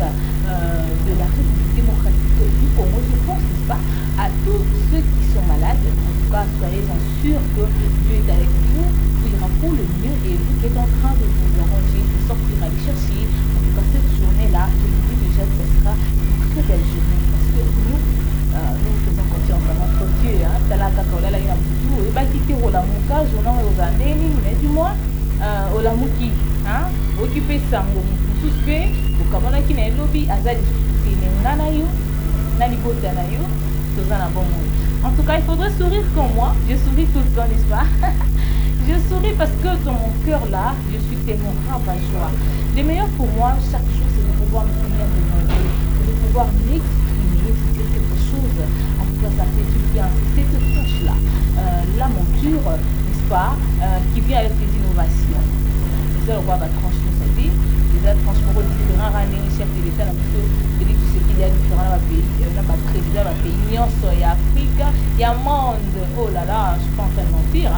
de la République démocratique du Congo. Je pense, n'est-ce pas, à tous ceux qui sont malades. En tout cas, soyez-en sûrs que Dieu est avec vous, vous ira pour le mieux et vous qui êtes en train de vous arranger, de sortir, aller chercher. En tout cas, cette journée-là, je vous dis déjà que ce sera une très belle journée parce que nous faisons confiance à notre Dieu. Talaka Kaola, il y a beaucoup. Et bah, quitter Olamuka, journal aux années, mais du moins, Olamuki, occupé Sango, suspect, au Kamana qui n'est lobby, Azali, Nanayo, Nalibota Nayo, Suzanne Abomo. En tout cas, il faudrait sourire comme moi. Je souris tout le temps, n'est-ce pas? Je souris parce que dans mon cœur là, je suis tellement rabat-joie. Le meilleur pour moi, chaque jour, c'est de pouvoir me tenir devant Dieu, de pouvoir m'exprimer, de dire quelque chose. En tout cas, ça fait du bien. C'est cette tâche-là, la monture, n'est-ce pas, qui vient avec les innovations. C'est le roi va trancher sa vie. Les transports différents, chef de l'État, il dit tout ce qu'il y a différent dans le pays, dans le président, dans le pays, il y a Afrique, il y a monde. Oh là là, je ne suis pas en train de mentir.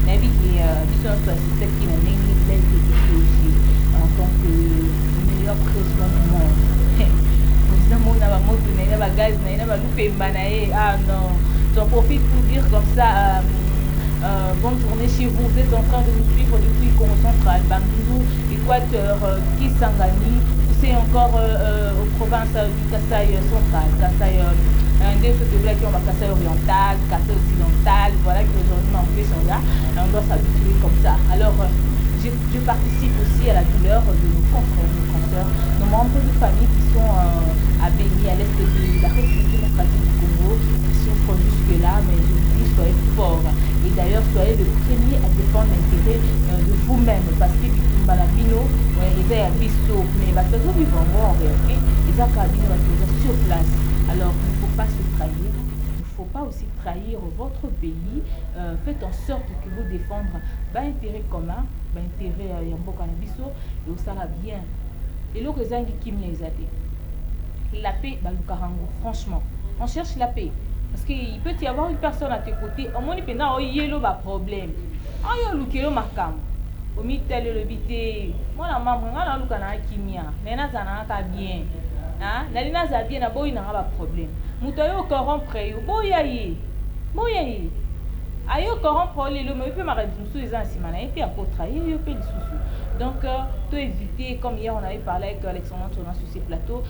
Mais oui, c'est qui m'a mis aussi en tant que meilleur président du monde. Président, on a moto, on a gaz, on a loupé manaé. Ah non, j'en profite pour dire comme ça. Bonne journée chez vous. Vous êtes en train de nous suivre depuis Congo central, Bandundu, Équateur, Kisangani. Vous êtes encore aux provinces du Kasaï central, Kasaï Kasaï oriental, Kasaï occidental. Voilà que aujourd'hui on fait son gars. On doit s'habituer comme ça. Alors, je participe aussi à la douleur de nos confrères, nos consoeurs, nos membres de famille qui sont à Béni, à l'est de la République démocratique du Congo, qui souffrent jusque-là, mais je vous dis, soyez forts. Et d'ailleurs, soyez le premier à défendre l'intérêt de vous-même, parce que Malabino, ils ont un biseau, mais ils sont vivants en réalité, ils ont un sur place. Alors, il ne faut pas se trahir. Il ne faut pas aussi trahir votre pays. Faites en sorte que vous défendre l'intérêt commun, l'intérêt Yambo Canabiso, et ça va bien. Et le réseau qui m'y est la paix, franchement, on cherche la paix. Parce qu'il peut y avoir une personne à tes côtés, au moins il y a un problème. Il y a un problème. Au milieu de l'obité, moi la maman, on a un kimia, nena zanaka bien. Nalina za bien, na boy na pas problème. Mutoyo corrompre, boyaye. Boyaye. Ayo corrompre les lots, mais il peut m'arrêter sous les ansimana, et puis à pour trahir, il peut les sous. Donc, tout éviter, comme hier on avait parlé avec Alexandre Tourna sur ces plateaux,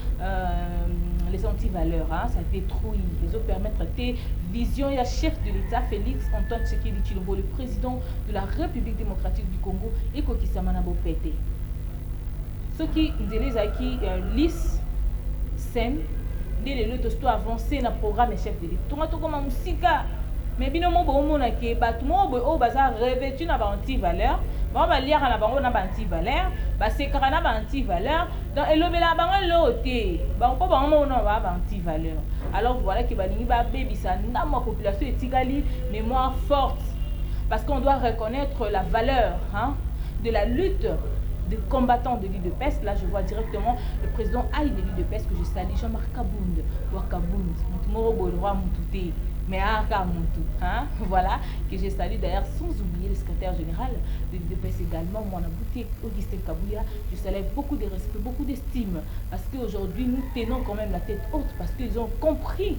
les antivaleurs, ça détruit, les autres permettre tes visions. Il y a chef de l'État, Félix Antoine Tshisekedi Tshilombo, le président de la République démocratique du Congo, et Kokisama Pété. Ce qui disent qui lisse, saine, dès les autres avancé dans le programme chef de l'État. Tout comme un musica. Mais bien au moment que battement au bazar revêtu na anti-valeur, bon va lire na bango na anti-valeur, ba c'est karana ba anti-valeur, donc elobela bango loté, ba ko bango na ba anti-valeur. Alors voilà que balingi ba bebisa na ma population etikali mémoire forte parce qu'on doit reconnaître la valeur de la lutte des combattants de l'île de Pest. Là je vois directement le président Aïe de l'île de Pest que je salue, Jean-Marc Kabound, Wakabound, Moutumoro Roi Moutouté. Mais voilà, que je salue d'ailleurs sans oublier le secrétaire général de l'IDPS également, Mouana Bouté, Augustin Kabouya. Je salue beaucoup de respect, beaucoup d'estime, parce qu'aujourd'hui nous tenons quand même la tête haute, parce qu'ils ont compris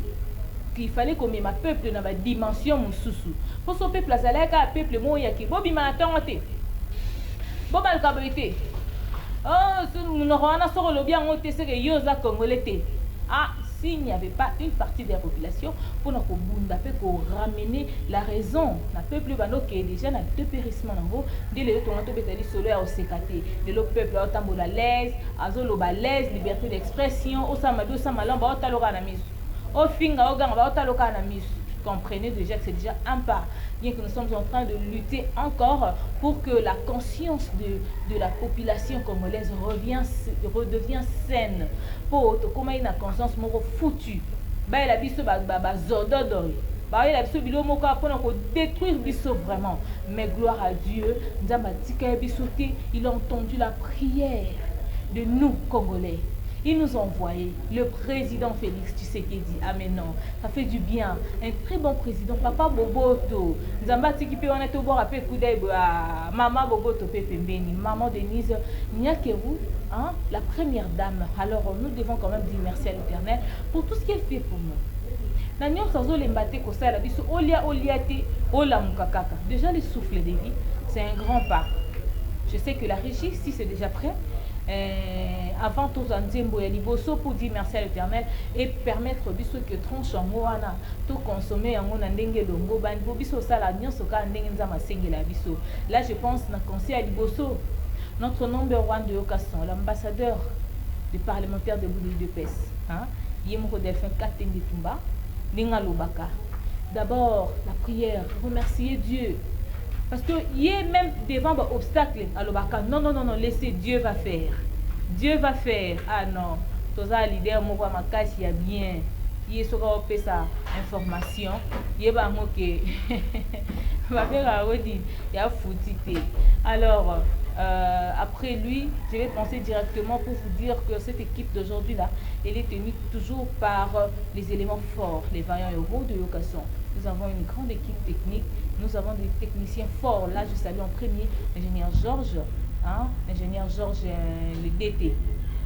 qu'il fallait qu'on mette ma peuple dans la dimension Moussoussou. Pour son peuple, ça l'est qu'un peuple moyaki, Bobi Manatanté, Bobal Kabouité. Oh, nous n'aurons pas sur le bien, on te sait que Yosa Congolais. S'il n'y avait pas une partie de la population pour nous ramener la raison, le peuple qui est déjà dans deux périssements, dès le temps où solaire au CKT, de le peuple à tambola l'aise, à zolo l'aise, liberté d'expression, au samado samalan, au taloranamis, au finga, au gang, au taloranamis. Comprenez déjà que c'est déjà un pas, bien que nous sommes en train de lutter encore pour que la conscience de la population congolaise redevient saine. Pour comment il y a une conscience foutue, il a dit que détruire Bissot vraiment. Mais gloire à Dieu, il a entendu la prière de nous Congolais. Il nous a envoyé le président Félix Tshisekedi. Ah mais non, ça fait du bien. Un très bon président, papa Boboto. Nzambati qui peut en être au bord après coup d'œil. Maman Boboto Pepembeni, maman Denise Nyakeru. hein, la première dame. Alors nous devons quand même dire merci à l'Éternel pour tout ce qu'elle fait pour nous. Déjà le souffle de vie, c'est un grand pas. Je sais que la régie, si c'est déjà prêt, avant tout pour dire merci à l'Éternel et permettre biso que tronche en moana tout consommer en mona ndenge longo ban biso sala nyonso ka ndenge nzama sengela biso. Là je pense na conseil à liboso notre number one de Yokasson, l'ambassadeur du parlementaire de Bouli de Pes, hein, Yemoko Delphin Katenge Tumba, Ninga Lobaka. D'abord la prière, remercier Dieu. Parce qu'il y a même devant l'obstacle à l'obaka. Non, non, non, non, laissez, Dieu va faire. Dieu va faire. Ah non, tout ça, l'idée, moi, ma casse, il y a bien. Il y a sa information. Il y a alors, après lui, je vais penser directement pour vous dire que cette équipe d'aujourd'hui-là, elle est tenue toujours par les éléments forts, les vaillants héros de Yokasson. Nous avons une grande équipe technique, nous avons des techniciens forts. Là, je salue en premier l'ingénieur Georges, hein, l'ingénieur Georges, le DT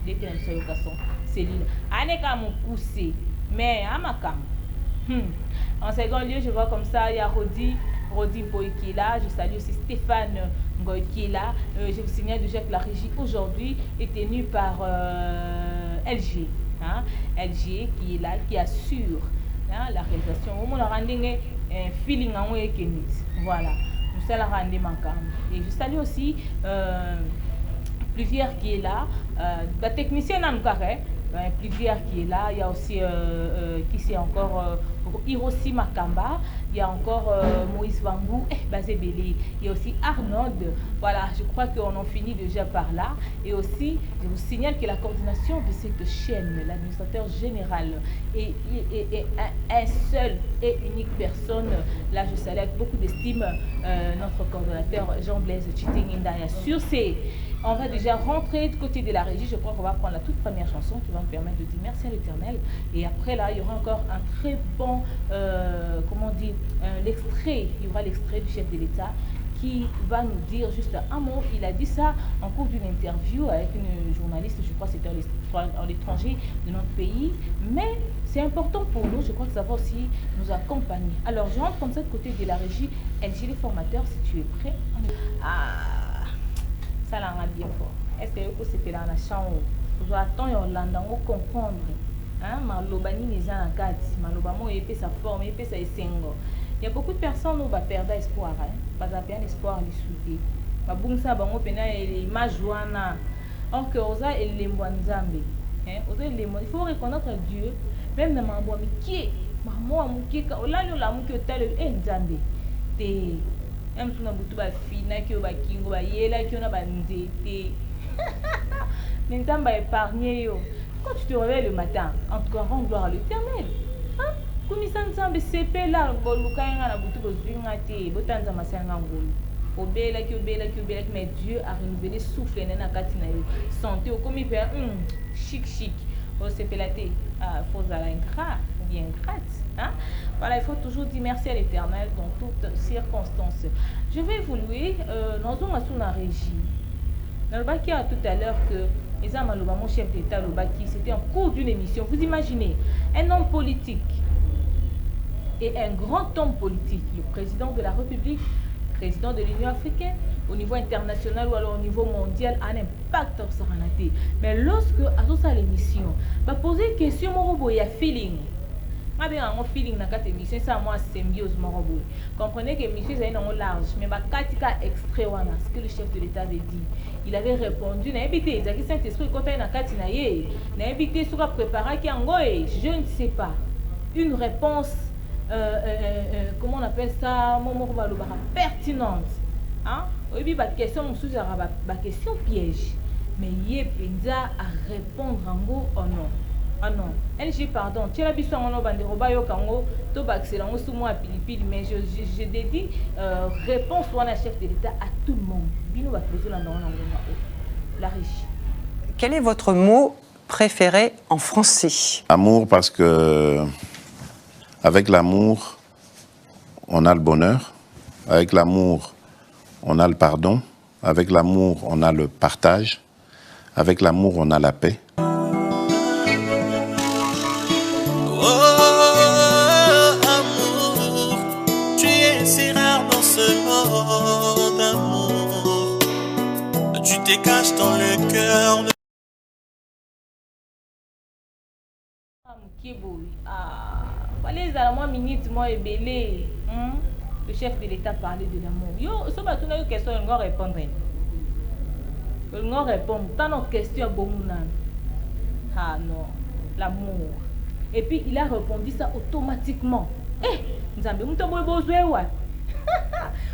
de Yokasson, Céline. Aneka m'a poussé, mais à ma cam. En second lieu, je vois comme ça, il y a Rodi Boy qui est là. Je salue aussi Stéphane Ngoy qui est là. Je vous signale déjà que la régie aujourd'hui est tenue par LG. Hein, LG qui est là, qui assure, hein, la réalisation. On a rendu un feeling en voilà. Nous sommes rendu manquant. Et je salue aussi Pluvière qui est là. La technicienne en carré. Pluvière qui est là, il y a aussi qui c'est encore Hiroshi Makamba, il y a encore Moïse Vangou, Bazébélé, il y a aussi Arnold. Voilà, je crois qu'on en finit déjà par là. Et aussi, je vous signale que la coordination de cette chaîne, l'administrateur général, est un seul et unique personne. Là, je salue avec beaucoup d'estime notre coordonnateur Jean-Blaise Chitingindaya. Sur ces, on va déjà rentrer du côté de la régie. Je crois qu'on va prendre la toute première chanson qui va me permettre de dire merci à l'Éternel. Et après là, il y aura encore un très bon, comment dire, l'extrait. Il y aura l'extrait du chef de l'État qui va nous dire juste un mot. Il a dit ça en cours d'une interview avec une journaliste, je crois que c'était à l'étranger de notre pays. Mais c'est important pour nous, je crois que ça va aussi nous accompagner. Alors, je rentre comme ça de côté de la régie. LG les formateurs, si tu es prêt. Ça l'a bien fort. Est-ce que vous avez là la chambre? Vous attendez Orlando comprendre. Hein, malobani les gens en quatre, malobamo épée sa forme, épée sa essengo. Il y a beaucoup de personnes où va perdre espoir, hein. Pas à perdre espoir les souder. Ma bungsa bango pena et majoana. Or que osa et les mwanzambe. Hein, osa les il faut reconnaître Dieu, même dans ma bois qui maman amukika olalo la mukota le nzambe. Te même si on a beaucoup de filles qui ont ba kingo ba yela qui on a ba nzete. Maintenant ba épargner yo. Quand tu te réveilles le matin, en tout cas rends gloire à l'Éternel. Hein? Comme ça ensemble CP là boluka nga na butu bozinga te botanza masanga ngolo. Obela ki mais Dieu a renouvelé souffle na kati na yo. Santé au comme il fait chic au CP la té faut à l'ingrat ou bien ingrate, hein? Voilà, il faut toujours dire merci à l'Éternel dans toutes circonstances. Je vais évoluer dans une régie. Dans le Baki a tout à l'heure que les hommes mon chef d'État le Baki, c'était en cours d'une émission. Vous imaginez un homme politique et un grand homme politique, le président de la République, président de l'Union africaine, au niveau international ou alors au niveau mondial, a un impact sur la nature. Mais lorsque à l'émission, va poser une question, il y a feeling. Je vais un feeling dans cette émission, c'est moi symbiose. Comprenez que l'émission est large, mais il y a extrait ce que le chef de l'État avait dit. Il avait répondu, il a invité, il a dit Saint-Esprit, quand il a invité sur la préparation, je ne sais pas, une réponse, comment on appelle ça, pertinente. Hein? Oui, la question, la question piège, mais il y a à répondre en gros ou non. Ah non, LG, pardon, tu as vu ça en Obanderobayo Kango, Tobaxelango, Soumo à Pilipili, mais je dédie réponse à la chef de l'État à tout le monde. Bino va poser la régie. Quel est votre mot préféré en français? Amour, parce que avec l'amour, on a le bonheur. Avec l'amour, on a le pardon. Avec l'amour, on a le partage. Avec l'amour, on a la paix. Tu te caches dans le cœur. Fallait moi minute moi et belé. Le chef de l'État parlait de l'amour. Yo, ça va tout une question, on va répondre. On va répondre. Tant notre question bon ah non, l'amour. Et puis il a répondu ça automatiquement. Nzambe mutombo bozwe wa.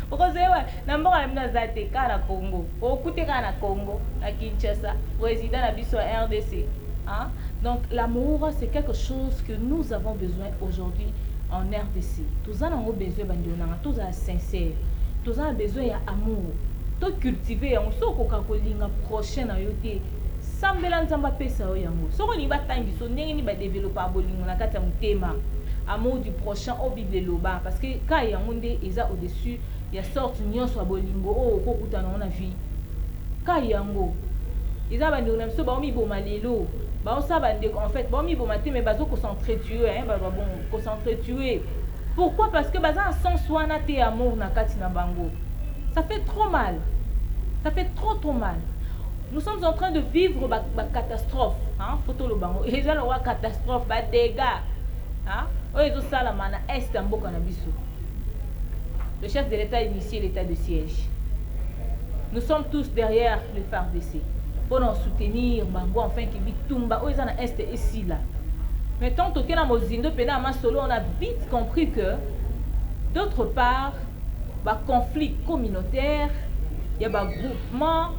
Bozwe wa. Namba na zate kana Congo. Okute kana Congo, na Kinshasa, président na biso RDC. Hein? Donc l'amour c'est quelque chose que nous avons besoin aujourd'hui en RDC. Tous en avons besoin bandionanga, tous en sincère. Tous en besoin d'amour. Tout cultiver on so ko kakolinga prochain na yote. Sambela nzamba pesa o yango. So ko ni batangi so ndenge ni ba développer bolingo na kata mutema. Amour du prochain au Bible loba parce que quand yango nde eza au-dessus, il y a sorte nyonso a bolingo o ko kutana na vie. Quand yango eza bandionga na biso ba mi boma lelo. Bah, ça va en fait, bon, mi bon matin, mais bazo concentré tuer, hein, bah bon, concentré tuer. Pourquoi? Parce que baza sans soi na te amour na kati na bango. Ça fait trop mal. Ça fait trop mal. Nous sommes en train de vivre ba catastrophe, hein, photo le bango. Et ça le roi catastrophe, ba dégâts, hein. Oyezo sala mana est mboka na biso. Le chef de l'État a initié l'état de siège. Nous sommes tous derrière le FARDC. Pour nous soutenir, enfin qui vit Tumba, où ils en est ici là. Mais tant que dans Mozindo, on a vite compris que d'autre part, conflit communautaire, il y a des groupements,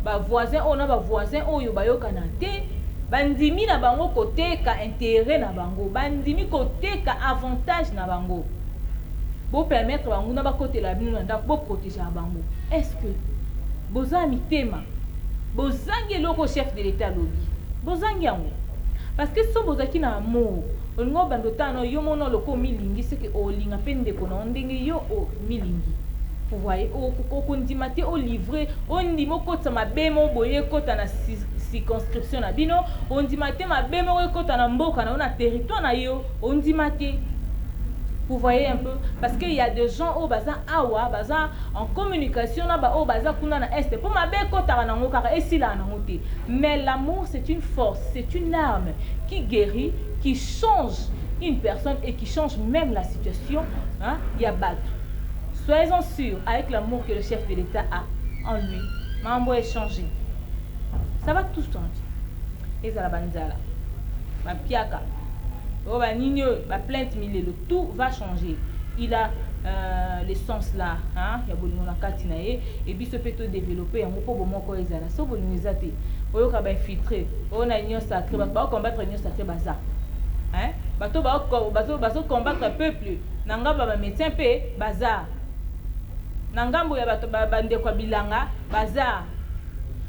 des voisins, on a des voisins, on a des canadais, bandimi na bango côté ka intérêt na bango, bandimi côté ka avantage na bango. Pour permettre bango na ba côté la bino na pour protéger bango. Est-ce que boza mitema bozangi loko chef de l'État lobby bozangi yango parce que so bozaki na amour olingo bandota no yo mono loko milingi c'est que olinga pende kona ndenge yo o milingi vous voyez o kondimate o livrer o ndimo kota mabemo boye kota na circonscription na bino on ndimate mabemo kota na mboka na territoire na yo on ndimate. Vous voyez un peu parce qu'il y a des gens au bazar awa bazar en communication na ba au bazar kuna na est pour ma be kota na ngo kaka esila na ngote. Mais l'amour c'est une force, c'est une arme qui guérit, qui change une personne et qui change même la situation, hein, ya bat. Soyez-en sûrs avec l'amour que le chef de l'État a en lui. Mambo est changé. Ça va tout changer. Et ça la banzala. Ma piaka. Oh bah nino, bah plainte mille, tout va changer. Il a l'essence là, hein, il y a beaucoup de katinae et puis ce peut te développer un peu bon quoi ils ont. Sauf nous zate. Oyo ka ba infiltrer. On a union sacrée, ba combattre union sacrée baza. Hein? Bato ba combattre peuple. Nanga ba médecin pe baza. Nangambo ya bato ba bande kwa bilanga baza.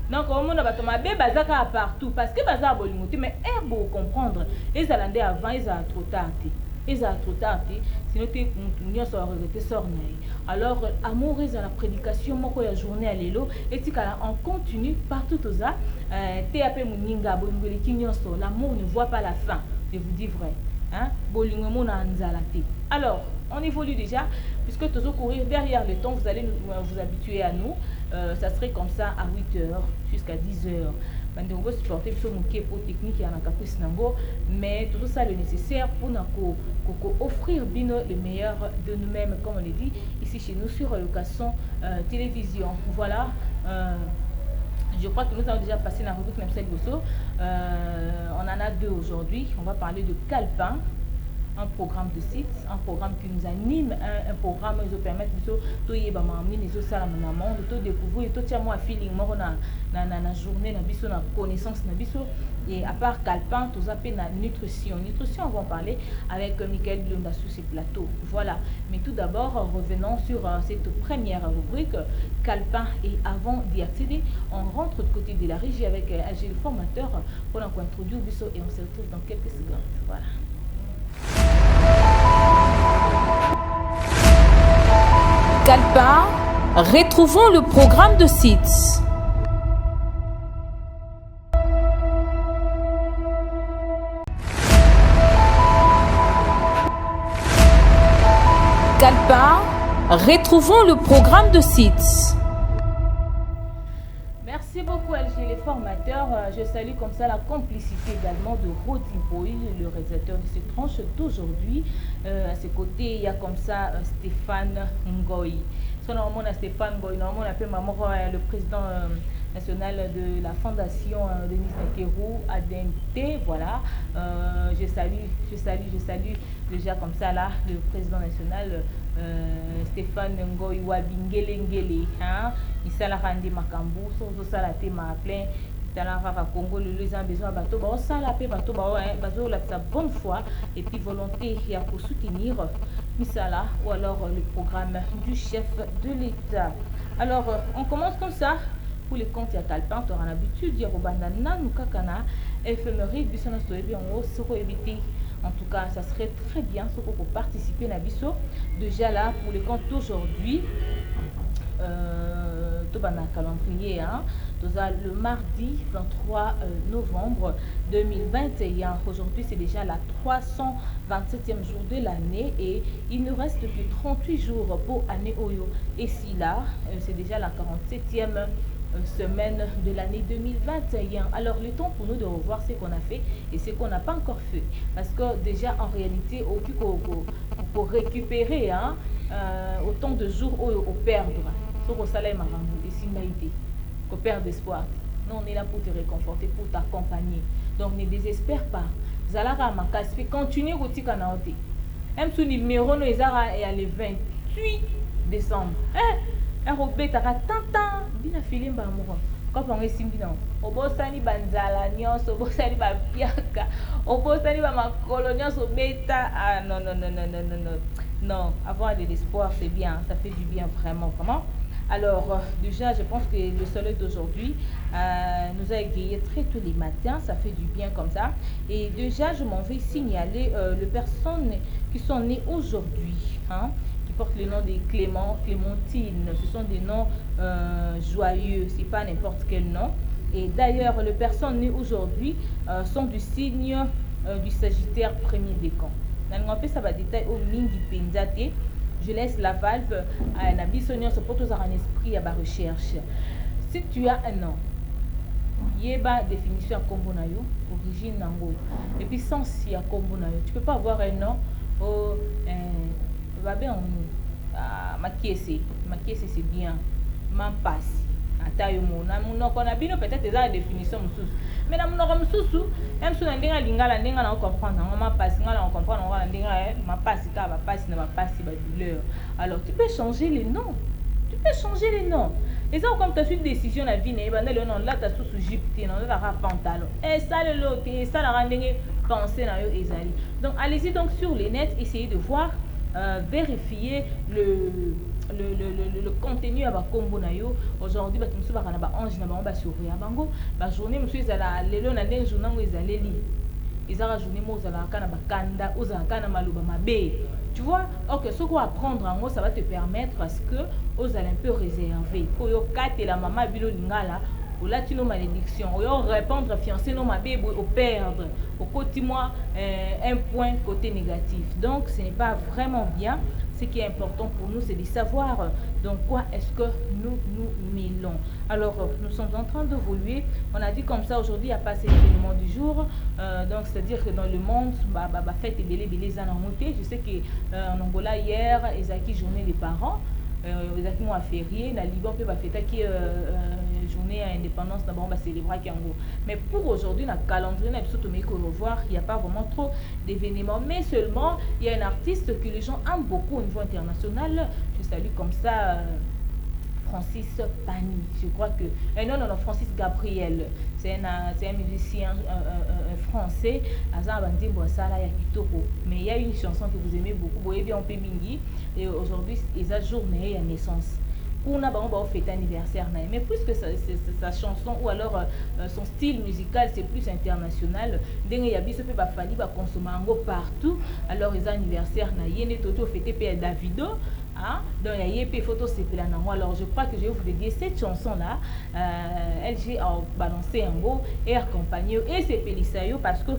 Donc on a batomabé bazaka partout parce que bazar bolingote mais erbo comprendre les alandais avant ils ont trop tard sinon tu n'y a pas regretté sornaï alors amour est à la prédication moko ya journée à l'élo et tu on continue partout aux a TAP muninga bolingoli kinyoso l'amour ne voit pas la fin je vous dis vrai hein bolingomo na nzalate. Alors on évolue déjà puisque toujours courir derrière le temps vous allez vous habituer à nous. Ça serait comme ça à 8h jusqu'à 10h. On va supporter pour technique mais tout ça le nécessaire pour nous offrir le meilleur de nous-mêmes comme on le dit ici chez nous sur Location Télévision. Voilà. Je crois que nous avons déjà passé la rubrique même celle Bosso. On en a deux aujourd'hui. On va parler de Calepin. Un programme de site, un programme qui nous anime, un programme qui nous permet de découvrir, de feeling, na journée, na connaissance, et à part Calepin, tout ça la nutrition. Nutrition, on va en parler avec Michael Blonda sur ce plateau. Voilà. Mais tout d'abord, revenons sur cette première rubrique, Calepin. Et avant d'y accéder, on rentre du côté de la régie avec Agile Formateur pour introduire Bisso et on se retrouve dans quelques secondes. Voilà. Calepin, retrouvons le programme de sites. Retrouvons le programme de SITS. Merci beaucoup LG, les formateurs. Je salue comme ça la complicité également de Rodi Boy, le réalisateur de cette tranche d'aujourd'hui. À ses côtés, il y a comme ça Stéphane Ngoï. Normalement, Stéphane Ngoï, normalement, on appelle maman le président national de la fondation Denis Makerou, ADMT. Voilà. Je salue déjà comme ça là, le président national Stéphane Ngoï Wabingele. Il s'est rendu Makambu, so ça la thème à plein. Congo, les gens besoin de bateau, ça la paix bateau, la bonne foi et puis volonté pour soutenir Misala ou alors le programme du chef de l'État. Alors on commence comme ça pour les comptes à Calpin, tu auras l'habitude de dire au bandana, nous kakana, éphéméride, bisona stoébi en haut, soko éviter. En tout cas, ça serait très bien soko pour participer à biso. Déjà là pour les comptes d'aujourd'hui. Tout le calendrier, le mardi 23 novembre 2021. Aujourd'hui, c'est déjà la 327e jour de l'année et il ne reste que 38 jours pour année Oyo. Et si là, c'est déjà la 47e semaine de l'année 2021. Alors, le temps pour nous de revoir ce qu'on a fait et ce qu'on n'a pas encore fait. Parce que déjà, en réalité, pour récupérer autant de jours au perdre. Sur au salaire marambou et simbaïté, qu'on perd d'espoir. Non, on est là pour te réconforter, pour t'accompagner. Donc ne désespère pas. Zalara Makas, continue au Tikanaote. Même sous numéro, nous est le 28 décembre. Un robé t'as tant, bien affilé m'amour. Quand on est simbinan, au bosani banzala nyos, au bosani bapiaka, au bosani ma colonias au bêta. Ah non. Non, avoir de l'espoir, c'est bien, ça fait du bien vraiment. Alors, déjà, je pense que le soleil d'aujourd'hui nous a égayé très tôt les matins, ça fait du bien comme ça. Et déjà, je m'en vais signaler les personnes qui sont nées aujourd'hui, qui portent le nom de Clément, Clémentine. Ce sont des noms joyeux, c'est pas n'importe quel nom. Et d'ailleurs, les personnes nées aujourd'hui sont du signe du Sagittaire premier décan. Ça va détailler au mingi penzate. Je laisse la valve à un abissonnion se porte un esprit à ma recherche. Si tu as un nom, yeba définition à kombonayo, origine nango, et puis sens à kombonayo. Tu peux pas avoir un nom au va bien makiese c'est bien, m'en passe. Atayo mona mon qu'on a bien peut-être des définitions mais dans mon sous même si on a déjà lingala ndinga na comprendre on m'a passé ngala on comprendre on va ndinga ma passe ka va passer na va passer ba douleur. Alors tu peux changer les noms, et ça comme tu as une décision la vie n'est pas le nom là tu as sous jipté non la pantalon et ça le lot et ça la rendingue penser na yo ezali. Donc allez-y donc sur les nets, essayez de voir, vérifier le contenu à Bakombo Nayo. Aujourd'hui, bah, tu me souviens, bah, ange na ba surveiller à bango. Bah, journée, monsieur, ils allaient les lona den journée où ils allaient lire. Ils allaient journée où ils allaient kana bakanda, aux kana maluba mabe. Tu vois, ok, ce qu'on va apprendre en gros, ça va te permettre parce que aux allez un peu réserver. Pour yo kate la maman bilo lingala. Ou là, tu nos malédictions. Ou répondre fiancé non ma bébé au perdre. Au côté moi, un point côté négatif. Donc, ce n'est pas vraiment bien. Ce qui est important pour nous, c'est de savoir dans quoi est-ce que nous mêlons. Alors, nous sommes en train d'évoluer. On a dit comme ça, aujourd'hui, il n'y a pas cet événement du jour. Donc, c'est-à-dire que dans le monde, fête et belé en monté. Je sais qu'en Angola, hier, ils ont journée des parents. Ils ont un férié. Dans le Liban, on peut fêter qui journée à indépendance, d'abord on va célébrer Kango. Mais pour aujourd'hui, dans le calendrier, il n'y a pas vraiment trop d'événements. Mais seulement, il y a un artiste que les gens aiment beaucoup au niveau international. Je salue comme ça Francis Pani. Je crois que... non, Francis Gabriel. C'est un musicien français. Mais il y a une chanson que vous aimez beaucoup. Vous voyez bien, on peut mingi. Et aujourd'hui, il y a journée à naissance. On a fait un anniversaire, mais plus que sa chanson ou alors son style musical, c'est plus international. Il y a des gens qui consomment partout. Alors, les anniversaires, il y a des gens qui fêté Davido. Hein? Donc, il y a des photos, c'est plein. Alors, je crois que je vais vous dédier cette chanson-là. LG a balancé un mot et accompagné. Et c'est Pélissayo parce que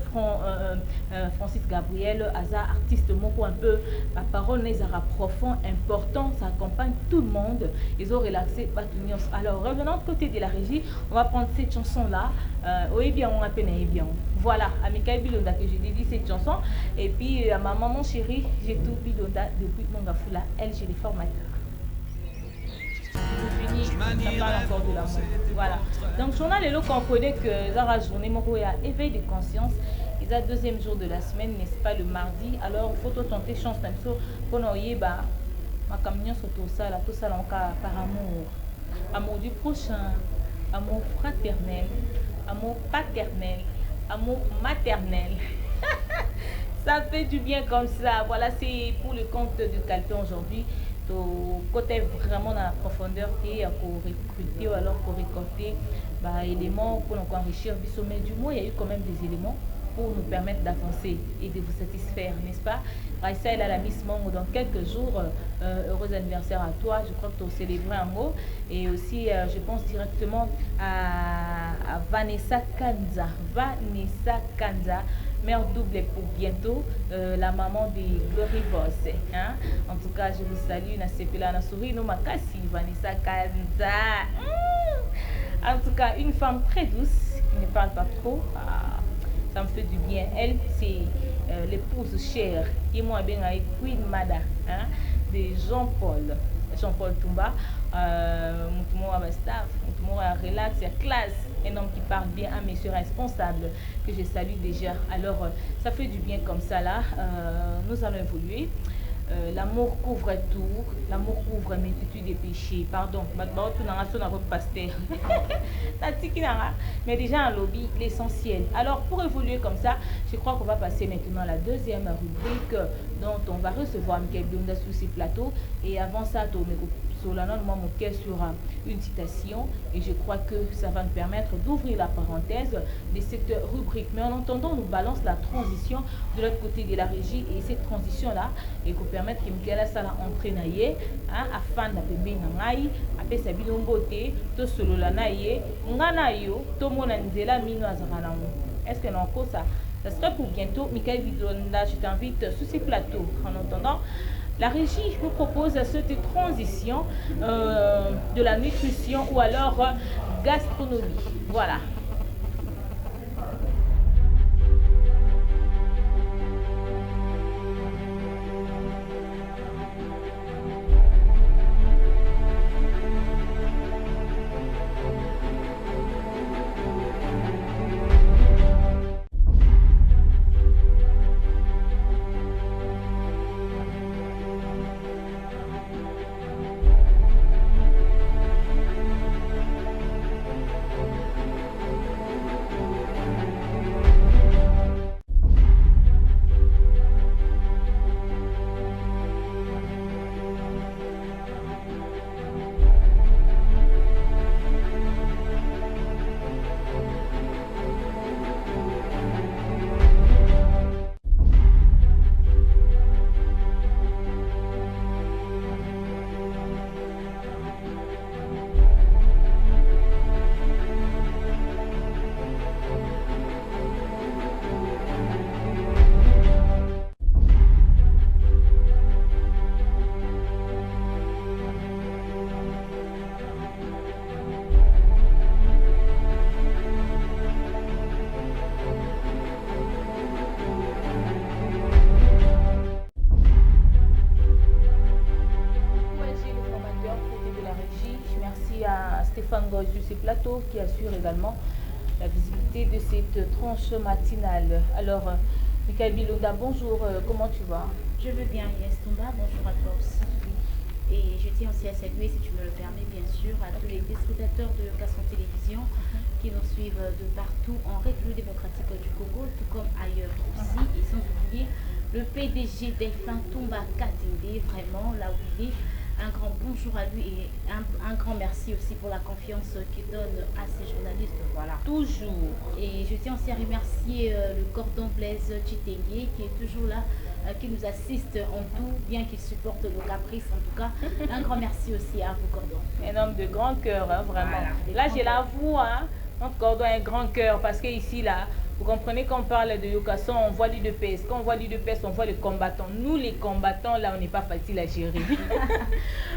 Francis Gabriel, hasard artiste, mot un peu, la parole les arabes profond, important, ça accompagne tout le monde. Ils ont relaxé. Alors, revenons de côté de la régie, on va prendre cette chanson-là. Oui, bien, on appelle bien. Voilà, à Mikael Bilonda que j'ai dédié cette chanson. Et puis, à ma maman chérie, j'ai tout Bilonda depuis mon gafoula. Elle, j'ai les formateurs. Je finis, ça parle encore de l'amour. Voilà. Donc, journal et l'eau comprenait que dans la journée, mon il y a éveil de conscience. Ils ont deuxième jour de la semaine, n'est-ce pas, le mardi. Alors, il faut tenter chance même ça. Pour nous, ma camion sur tout ça, là, tout ça, par amour. Amour du prochain, amour fraternel, amour paternel, amour maternel. Ça fait du bien comme ça. Voilà, c'est pour le compte de Calpin aujourd'hui. Côté vraiment dans la profondeur et pour recruter ou alors pour récolter éléments pour nous enrichir du sommet du mois. Il y a eu quand même des éléments pour nous permettre d'avancer et de vous satisfaire, n'est-ce pas? Raissa est à la Miss Mongo dans quelques jours. Heureux anniversaire à toi. Je crois que tu as célébré un mot. Et aussi, je pense directement à Vanessa Kanza. Vanessa Kanza, mère double pour bientôt, la maman de Glory Boss. Hein? En tout cas, je vous salue. Nasepela Nasuri, no Makasi, Vanessa Kanza. En tout cas, une femme très douce qui ne parle pas trop. Ça me fait du bien. Elle, c'est l'épouse chère. Et moi, bien avec Queen Mada, hein, de Jean-Paul Toumba. Mon staff, mon relax, il y a classe. Un homme qui parle bien, un monsieur responsable que je salue déjà. Alors, ça fait du bien comme ça là. Nous allons évoluer. L'amour couvre tout, l'amour couvre une multitude de péchés. Pardon, mais déjà un lobby, l'essentiel. Alors pour évoluer comme ça, je crois qu'on va passer maintenant à la deuxième rubrique dont on va recevoir Mikael Bilonda sur ces plateaux. Et avant ça, moi mon cœur sur une citation et je crois que ça va nous permettre d'ouvrir la parenthèse de cette rubrique. Mais en attendant, on nous balance la transition de l'autre côté de la régie et cette transition là et qu'on permette que Mikael ça la entraîne afin d'appeler nangai après sa bilombote to solo la naie ngana yo to mona nzela mino azana. Est-ce que non ça serait pour bientôt Mikael Bilonda, je t'invite sur ces plateaux. En attendant, la régie vous propose cette transition de la nutrition ou alors gastronomie. Voilà. Sur ces plateaux qui assure également la visibilité de cette tranche matinale. Alors, Mikael Bilonda, bonjour, comment tu vas? Je veux bien, Yes Toumba, bonjour à toi aussi. Et je tiens aussi à saluer, si tu me le permets, bien sûr, à tous les téléspectateurs de Casson Télévision qui nous suivent de partout en République démocratique du Congo, tout comme ailleurs aussi. Et sans oublier le PDG Delphin Toumba Katinde, vraiment là où il est. Un grand bonjour à lui et un grand merci aussi pour la confiance qu'il donne à ses journalistes. Voilà. Toujours. Et je tiens aussi à remercier le cordon Blaise Chitengue qui est toujours là qui nous assiste en tout, bien qu'il supporte nos caprices. En tout cas, un grand merci aussi à vous, Cordon. Un homme de grand cœur, hein, vraiment. Voilà, là, je l'avoue, hein, notre Cordon a un grand cœur parce que ici, là, vous comprenez qu'on parle de Yokasson, on voit l'UDPS. Quand on voit l'UDPS, on voit les combattants. Nous, les combattants, là, on n'est pas facile à gérer.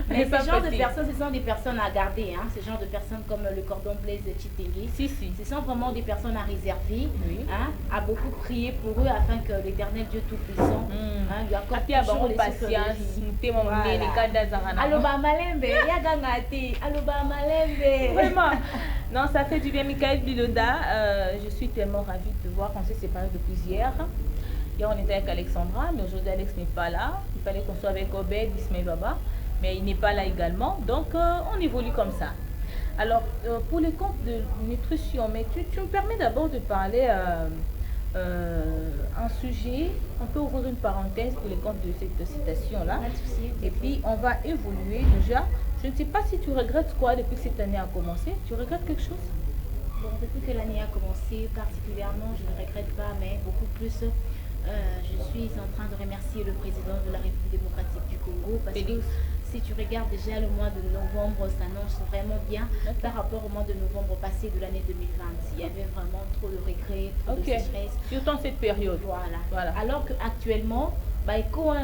Mais ce genre de personnes, ce sont des personnes à garder. Hein. Ce genre de personnes comme le Cordon Blaise Chitenge. Si. Ce sont vraiment des personnes à réserver. Oui. Hein, à beaucoup prier pour eux afin que l'éternel Dieu Tout-Puissant lui accorde toujours les patience. Aloba Malembe, Yagangati, Aloba Malembe. Vraiment. Non, ça fait du bien, Michael Biloda. Je suis tellement ravie de te voir. On s'est séparés depuis hier. Hier, on était avec Alexandra, mais aujourd'hui, Alex n'est pas là. Il fallait qu'on soit avec Obed, Ismaël Baba, mais il n'est pas là également. Donc, on évolue comme ça. Alors, pour les comptes de nutrition, mais tu me permets d'abord de parler un sujet. On peut ouvrir une parenthèse pour les comptes de cette citation-là. Et puis, on va évoluer déjà. Je ne sais pas si tu regrettes quoi depuis que cette année a commencé. Tu regrettes quelque chose? Bon, depuis que l'année a commencé, particulièrement, je ne regrette pas, mais beaucoup plus, je suis en train de remercier le président de la République démocratique du Congo parce que si tu regardes déjà le mois de novembre, ça s'annonce vraiment bien par rapport au mois de novembre passé de l'année 2020. Il y avait vraiment trop de regrets, trop de stress. Surtout en cette période. Voilà. Alors qu'actuellement, actuellement,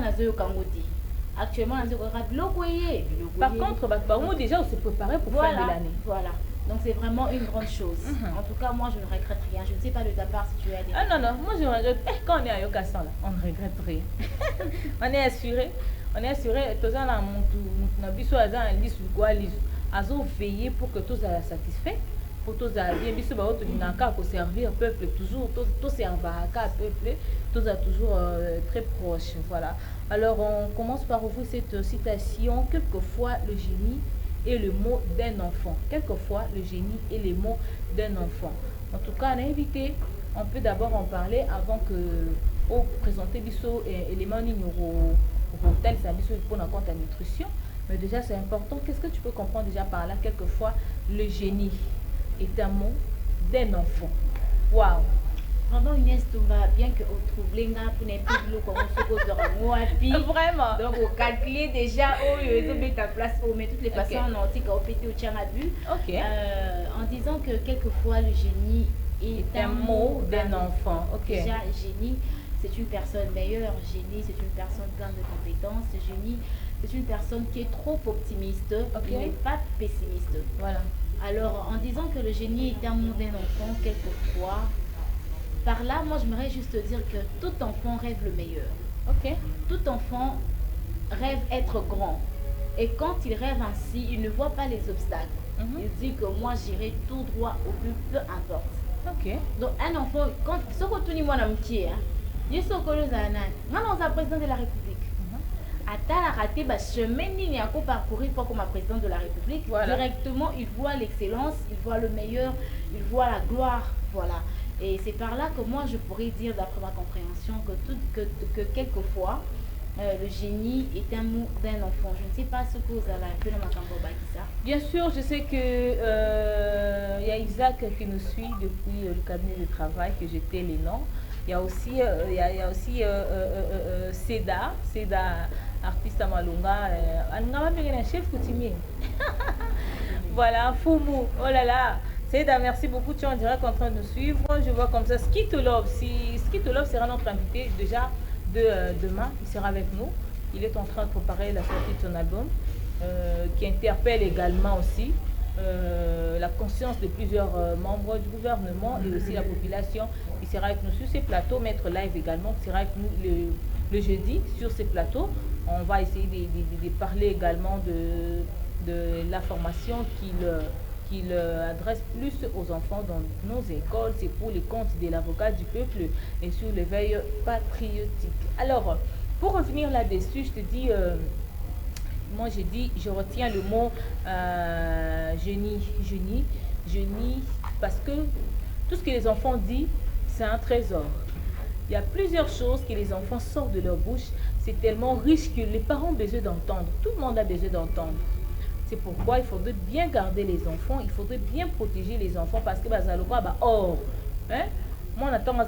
par contre, déjà, on s'est préparé pour fin de l'année. Voilà. Donc, c'est vraiment une grande chose. En tout cas, moi, je ne regrette rien. Je ne sais pas de ta part si tu as des... Ah non, moi, je regrette. Quand on est à Yokasson, là, on ne regrette rien. On est assuré. On est assuré. Tous les veiller pour que tous soient satisfaits. Pour tous les bien, servir peuple toujours. Tous servir peuple. Tous toujours très proches. Voilà. Alors, on commence par ouvrir cette citation. Quelquefois, le génie et le mot d'un enfant. Quelquefois, le génie et les mots d'un enfant. En tout cas, on a invité. On peut d'abord en parler avant que présenter biso éléments au hôtel, ça pour notre compte à nutrition. Mais déjà, c'est important. Qu'est-ce que tu peux comprendre déjà par là? Quelquefois, le génie est un mot d'un enfant. Waouh! Vraiment, Inès Toumba, bien que au troublé, pour ne plus le comment se pose vraiment. Donc, au calculer déjà, ils ont mis ta place, mais toutes les personnes ont dit qu'au pété au Tchamabu. En disant que quelquefois, le génie est un mot d'un enfant. Déjà, génie, c'est une personne meilleure. Génie, c'est une personne pleine de compétences. Génie, c'est une personne qui est trop optimiste, qui n'est pas pessimiste. Voilà. Alors, en disant que le génie est un mot d'un enfant, quelquefois, par là, moi, j'aimerais juste dire que tout enfant rêve le meilleur. Tout enfant rêve être grand. Et quand il rêve ainsi, il ne voit pas les obstacles. Il dit que moi, j'irai tout droit au but, peu importe. Donc, un enfant, quand ce que tu dis, moi, je suis président de la République. À raté, chemin il a parcourir pour comme président de la République. Directement, il voit l'excellence, il voit le meilleur, il voit la gloire. Voilà. Et c'est par là que moi, je pourrais dire, d'après ma compréhension, que quelquefois, le génie est un mot d'un enfant. Je ne sais pas ce que vous avez appelé dans ma campagne. Bien sûr, je sais que y a Isaac qui nous suit depuis le cabinet de travail, que j'étais les noms. Il y a aussi, Seda, artiste à Malunga, un chef coutumier. Voilà, Foumou, oh là là. Seda, merci beaucoup, tu es en direct en train de nous suivre. Je vois comme ça, Skitolov. Skitolov sera notre invité déjà demain, il sera avec nous. Il est en train de préparer la sortie de son album, qui interpelle également aussi la conscience de plusieurs membres du gouvernement et aussi la population. Il sera avec nous sur ces plateaux, Maître Live également, qui sera avec nous le jeudi sur ces plateaux. On va essayer de parler également de la formation qu'il adresse plus aux enfants dans nos écoles. C'est pour les comptes de l'avocat du peuple et sur l'éveil patriotique. Alors, pour revenir là-dessus, je te dis, moi je retiens le mot génie, parce que tout ce que les enfants disent, c'est un trésor. Il y a plusieurs choses que les enfants sortent de leur bouche, c'est tellement riche que les parents ont besoin d'entendre. Tout le monde a besoin d'entendre. C'est pourquoi il faudrait bien garder les enfants, il faudrait bien protéger les enfants parce que Moi, on attend à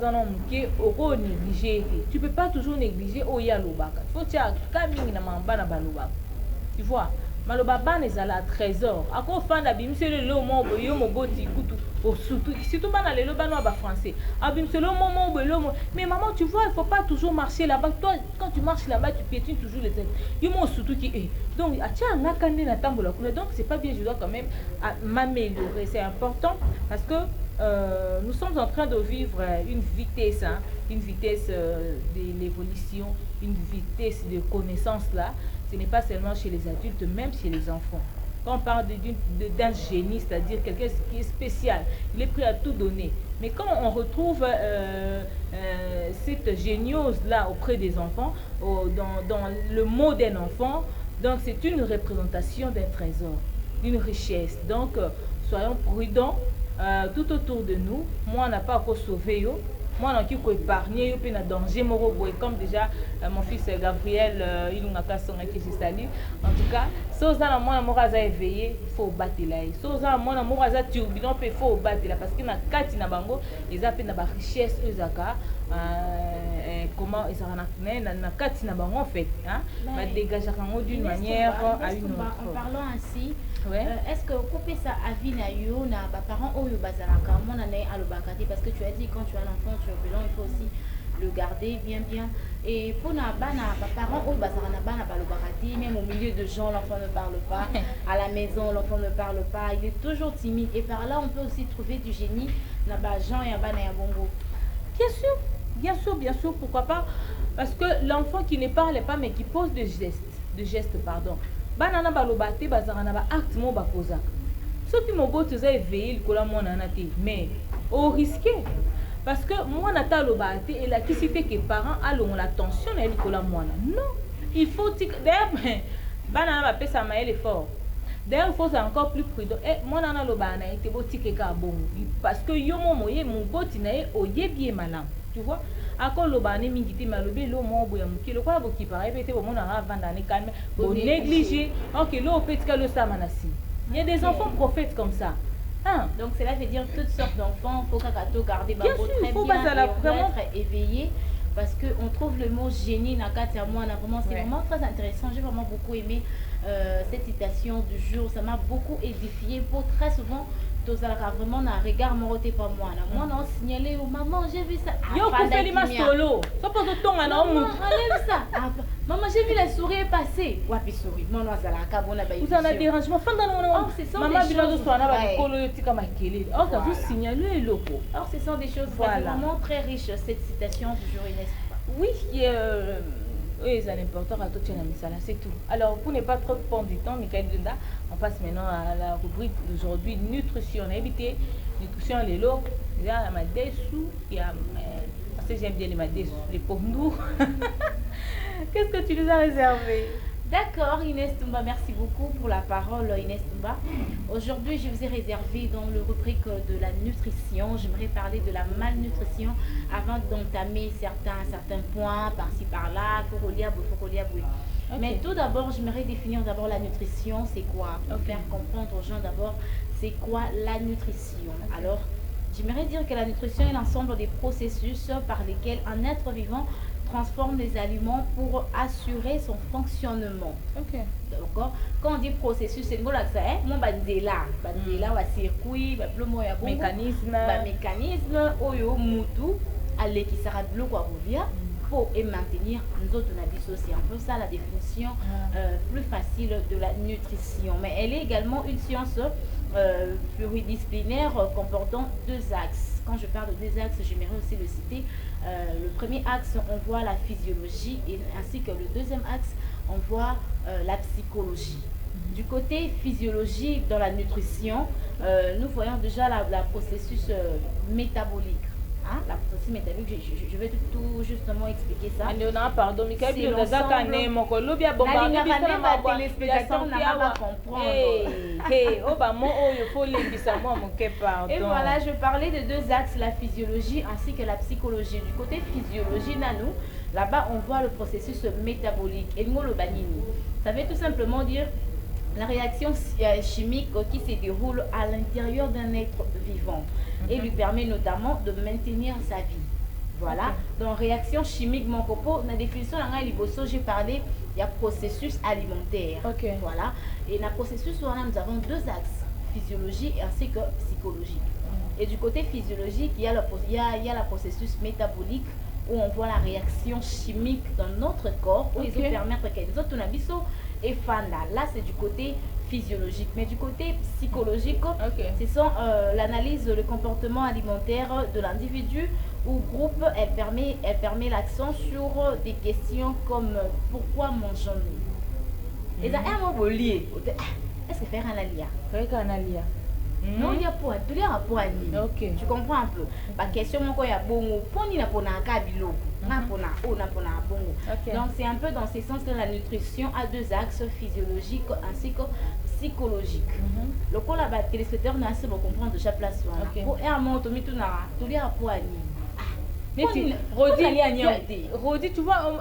on négliger. Tu peux pas toujours négliger Oya Lobaka. Faut que tu aies na mamba na balobaka. Tu vois, maloba ban ezala trésor. Ako fan abimse le mo boyo mo boti kutu au surtout bana le loba no ba français. Abimse le mo boyo mo. Mais maman, tu vois, il faut pas toujours marcher là-bas. Toi, quand tu marches là-bas, tu piétines toujours les têtes. Yo mo surtout qui est. Donc, tiens, na kande na tambola. Donc, c'est pas bien, je dois quand même m'améliorer. C'est important parce que nous sommes en train de vivre une vitesse de l'évolution, une vitesse de connaissance là. Ce n'est pas seulement chez les adultes, même chez les enfants. Quand on parle d'un génie, c'est-à-dire quelqu'un qui est spécial, il est prêt à tout donner. Mais quand on retrouve cette géniose-là auprès des enfants, dans le mot d'un enfant, donc c'est une représentation d'un trésor, d'une richesse. Donc, soyons prudents tout autour de nous. Moi, on n'a pas encore sauvé eux. Moi, on a épargné, il y a un danger, comme déjà mon fils Gabriel, il a qui se salue. En tout cas, si vous avez éveillé, il faut battre là. Si vous avez turbulent, il faut battre là. Parce que dans le cas de ils ont une richesse, comment ils ont en fait, dégager d'une manière à une autre. En parlant ainsi, ouais. Est-ce que couper ça à vie na yo na parents au bazalaka mon année à l'obakati parce que tu as dit quand tu as un enfant turbulent il faut aussi le garder bien et pour na bana parents au bazalana bana balobakati même au milieu de gens l'enfant ne parle pas à la maison l'enfant ne parle pas il est toujours timide et par là on peut aussi trouver du génie na ba Jean et bana ya bongo. Bien sûr, pourquoi pas parce que l'enfant qui ne parle pas mais qui pose des gestes pardon. Banana balobate bazarana ba acte mo bakozaka. Soki moboto za éveillé likola mona na te mais au risqué parce que moi nata lobate et la kisité que parents allons l'attention na likola mona. Non, il faut d'ailleurs banana ba pesa mael effort. D'ailleurs il faut être encore plus prudent. Et moi nana lobana été botike ka bon parce que yo moye mon boti na e oyebi malam. Tu vois? Ako lobane mingiti malobe lo mo boya mukilo kwa boki pareil bete bo mona vanda ne calme bo négliger OK lo petka lo samanasi. Il y a des enfants prophètes comme ça. Hein? Donc cela veut dire toutes sortes d'enfants faut kakato garder bien sûr, très faut bien vraiment être éveillé parce que on trouve le mot génie nakati à moi vraiment c'est vraiment très intéressant. J'ai vraiment beaucoup aimé cette citation du jour, ça m'a beaucoup édifié pour très souvent vraiment un regard moroté pas moi moi non signalé au maman j'ai vu ça yo koufeli ma solo so pas de tonga na maman enlève ça maman j'ai vu la souris passer wapi souris mon azala ka bona ba vous en a dérangement fin dans maman bilozo so na ba kolo yo tika makele ça vous signaler loko alors ce sont des choses vraiment très riches cette citation du jour Inès. Oui, oui, c'est important à tout ça, c'est tout. Alors, pour ne pas trop prendre du temps, Michael Dunda, on passe maintenant à la rubrique d'aujourd'hui, nutrition. On a évité nutrition, les lots, il y a la madessou, il y a, parce que j'aime bien les madessou, les pommes. Qu'est-ce que tu nous as réservé? D'accord, Inès Toumba, merci beaucoup pour la parole, Inès Toumba. Aujourd'hui, je vous ai réservé dans le rubrique de la nutrition. J'aimerais parler de la malnutrition avant d'entamer certains points par-ci par-là. Okay. Mais tout d'abord, j'aimerais définir d'abord la nutrition, c'est quoi? Faire comprendre aux gens d'abord, c'est quoi la nutrition. Alors, j'aimerais dire que la nutrition est l'ensemble des processus par lesquels un être vivant transforme les aliments pour assurer son fonctionnement. Ok. D'accord. Quand on dit processus, c'est le mot là que ça est. Mon bandela wa circuit, le mot ya mécanisme, oyo mutu, aller qui sera bleu quoi revient pour et maintenir nous autres on a dit c'est un peu ça la définition plus facile de la nutrition. Mais elle est également une science pluridisciplinaire comportant deux axes. Quand je parle de deux axes, j'aimerais aussi le citer. Le premier axe, on voit la physiologie et ainsi que le deuxième axe, on voit la psychologie. Du côté physiologique, dans la nutrition, nous voyons déjà la processus métabolique. Hein? La processus métabolique, je vais tout justement expliquer ça. Pardon, Michael, c'est l'ensemble. Et voilà, je parlais de deux axes, la physiologie ainsi que la psychologie. Du côté physiologie, Nanou, là-bas, on voit le processus métabolique. Et le banini, ça veut tout simplement dire la réaction chimique qui se déroule à l'intérieur d'un être vivant. et lui permet notamment de maintenir sa vie. Voilà. Donc, réaction chimique, mon copo, dans la définition, j'ai parlé, il y a processus alimentaire. Voilà. Et dans le processus, nous avons deux axes, physiologique ainsi que psychologique. Et du côté physiologique, il y a le processus métabolique où on voit la réaction chimique dans notre corps, où ils vont permettre que les autres et fanda. Là, c'est du côté physiologique. Mais du côté psychologique, ce sont l'analyse, le comportement alimentaire de l'individu ou groupe. Elle permet l'accent sur des questions comme pourquoi mangeons-nous. Et ça, est-ce que faire un alia? Non, il y a pour tout les rapports à lui. Tu comprends un peu. La question, moi, il y a bon, poni na pona kabilo, na pona bongo. Donc, c'est un peu dans ce sens que la nutrition a deux axes, physiologiques ainsi que psychologiques. Le coup là-bas, téléspectateur n'a assez pour comprendre de chaque place. Pour un moment, tous les rapports à lui. Rodi, tu vois,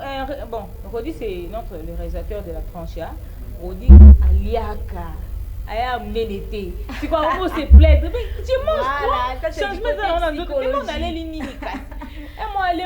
bon, Rodi, c'est le réalisateur de la tranche. Rodi, Aliaka. Tu vois, on se plaît. Tu manges quoi? Changement dans notre monde. On allait l'ini. Et moi, aller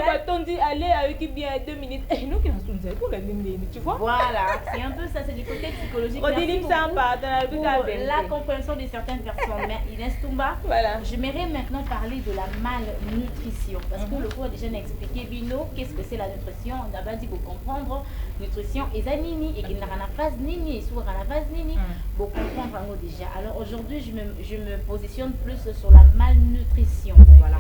avec bien 2 minutes. Et nous qui nous sommes pour la ligne, tu vois? Voilà, c'est un peu ça, c'est du côté psychologique. La compréhension de certaines personnes. Mais Inès Toumba, j'aimerais maintenant parler de la malnutrition. Parce que le cours a déjà expliqué, Bino, qu'est-ce que c'est la nutrition? On a dit pour comprendre nutrition et ça nini et qu'il n'a rien à phase nini et sur la phase nini pour comprendre déjà. Alors aujourd'hui, je me positionne plus sur la malnutrition. Voilà.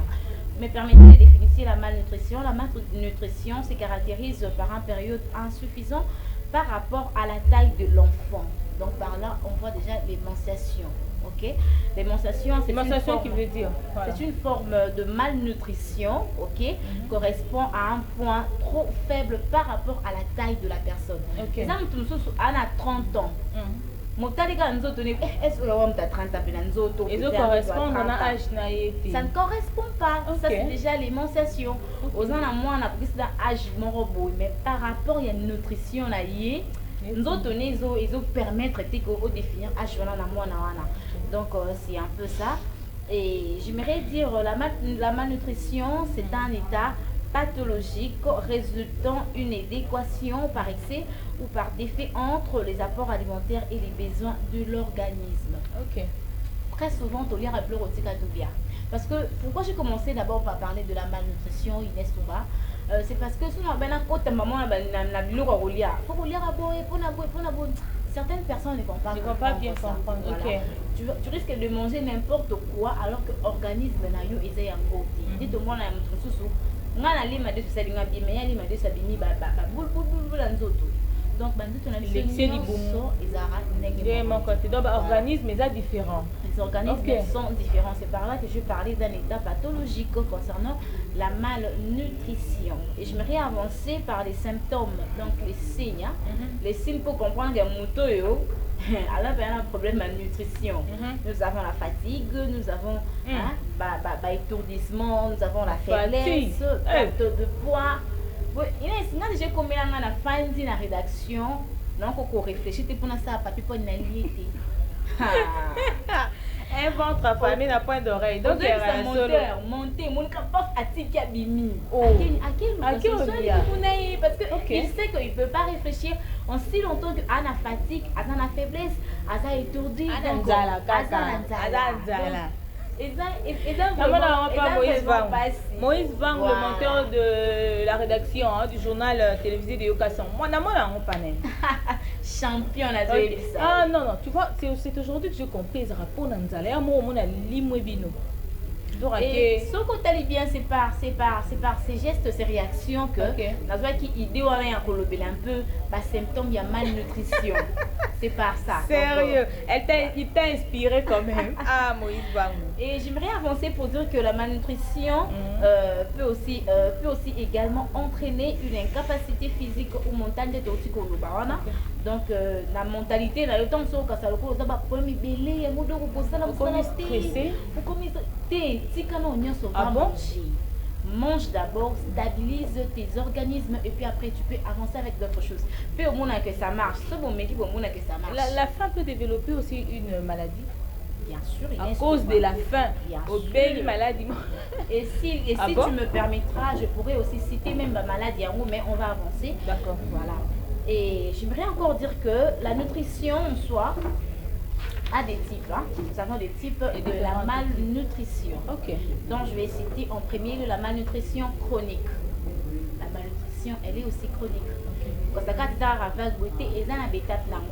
Mais permettez de définir la malnutrition. La malnutrition se caractérise par une période insuffisante par rapport à la taille de l'enfant. Donc par là, on voit déjà l'émanciation. Ok, l'émanciation, c'est une forme de malnutrition, correspond à un point trop faible par rapport à la taille de la personne. Exemple, on a 30 ans. Ça ne correspond pas. Ça, c'est déjà l'émanciation. Aux ans à moi, on a pris ça âge mais par rapport à une nutrition, nous ils permettre de définir âge. Donc, c'est un peu ça. Et j'aimerais dire la malnutrition, c'est un état pathologique résultant une adéquation par excès ou par défait entre les apports alimentaires et les besoins de l'organisme. Très souvent, on lire un parce que pourquoi j'ai commencé d'abord par parler de la malnutrition, Inès Touba, c'est parce que souvent, certaines personnes ne vont pas bien comprendre. Tu risques de manger n'importe quoi alors que l'organisme n'a eu été en côté. Dites-moi, donc, l'organisme est différent. Les organismes sont différents. C'est par là que je parlais d'un état pathologique concernant la malnutrition. Et je m'aimerais avancer par les symptômes, donc les signes. Les signes pour comprendre que alors il y a un problème de malnutrition. Nous avons la fatigue, nous avons étourdissement, nous avons la faiblesse, perte de poids. Il y a déjà combien de la fin de la rédaction, donc on réfléchit pour ça, pas pour une alliée. Un ventre affamé n'a point d'oreille. Donc il y a un monter, mon capaf a tique à bimi. À quel parce que il sait qu'il ne peut pas réfléchir en si longtemps que a la fatigue, a la faiblesse, a la étourdi, Moïse Vang, le monteur de la rédaction du journal télévisé de Yokasson. Moi, champion là. Ah non, tu vois, c'est aujourd'hui que j'ai compris ce rapport dans Nzala. Moi, on a limouébino. Et ce qu'on t'a bien, c'est par ces gestes, ces réactions que la joie qui idée un peu, symptôme, il y a malnutrition. C'est par ça. Sérieux, il t'a inspiré quand même. Ah, Moïse Vang. Et j'aimerais avancer pour dire que la malnutrition peut aussi également entraîner une incapacité physique ou mentale d'être aussi donc la mentalité là, le temps où ça le cause va pour me belé, il faut reposer la stressé, ou comme si quand on y a mange d'abord, stabilise tes organismes et puis après tu peux avancer avec d'autres choses. Puis au moins que ça marche, ce bon mais qui au moins que ça marche. La femme peut développer aussi une maladie. Bien sûr, À Inès cause Touma. de la faim. Bien Au sûr. pays maladie. Et si Ah bon? tu me permettras, je pourrais aussi citer même la maladie, mais on va avancer. D'accord. Voilà. Et j'aimerais encore dire que la nutrition en soi a des types. Hein. Nous avons des types de la différents malnutrition. Ok. Donc je vais citer en premier la malnutrition chronique. La malnutrition, elle est aussi chronique.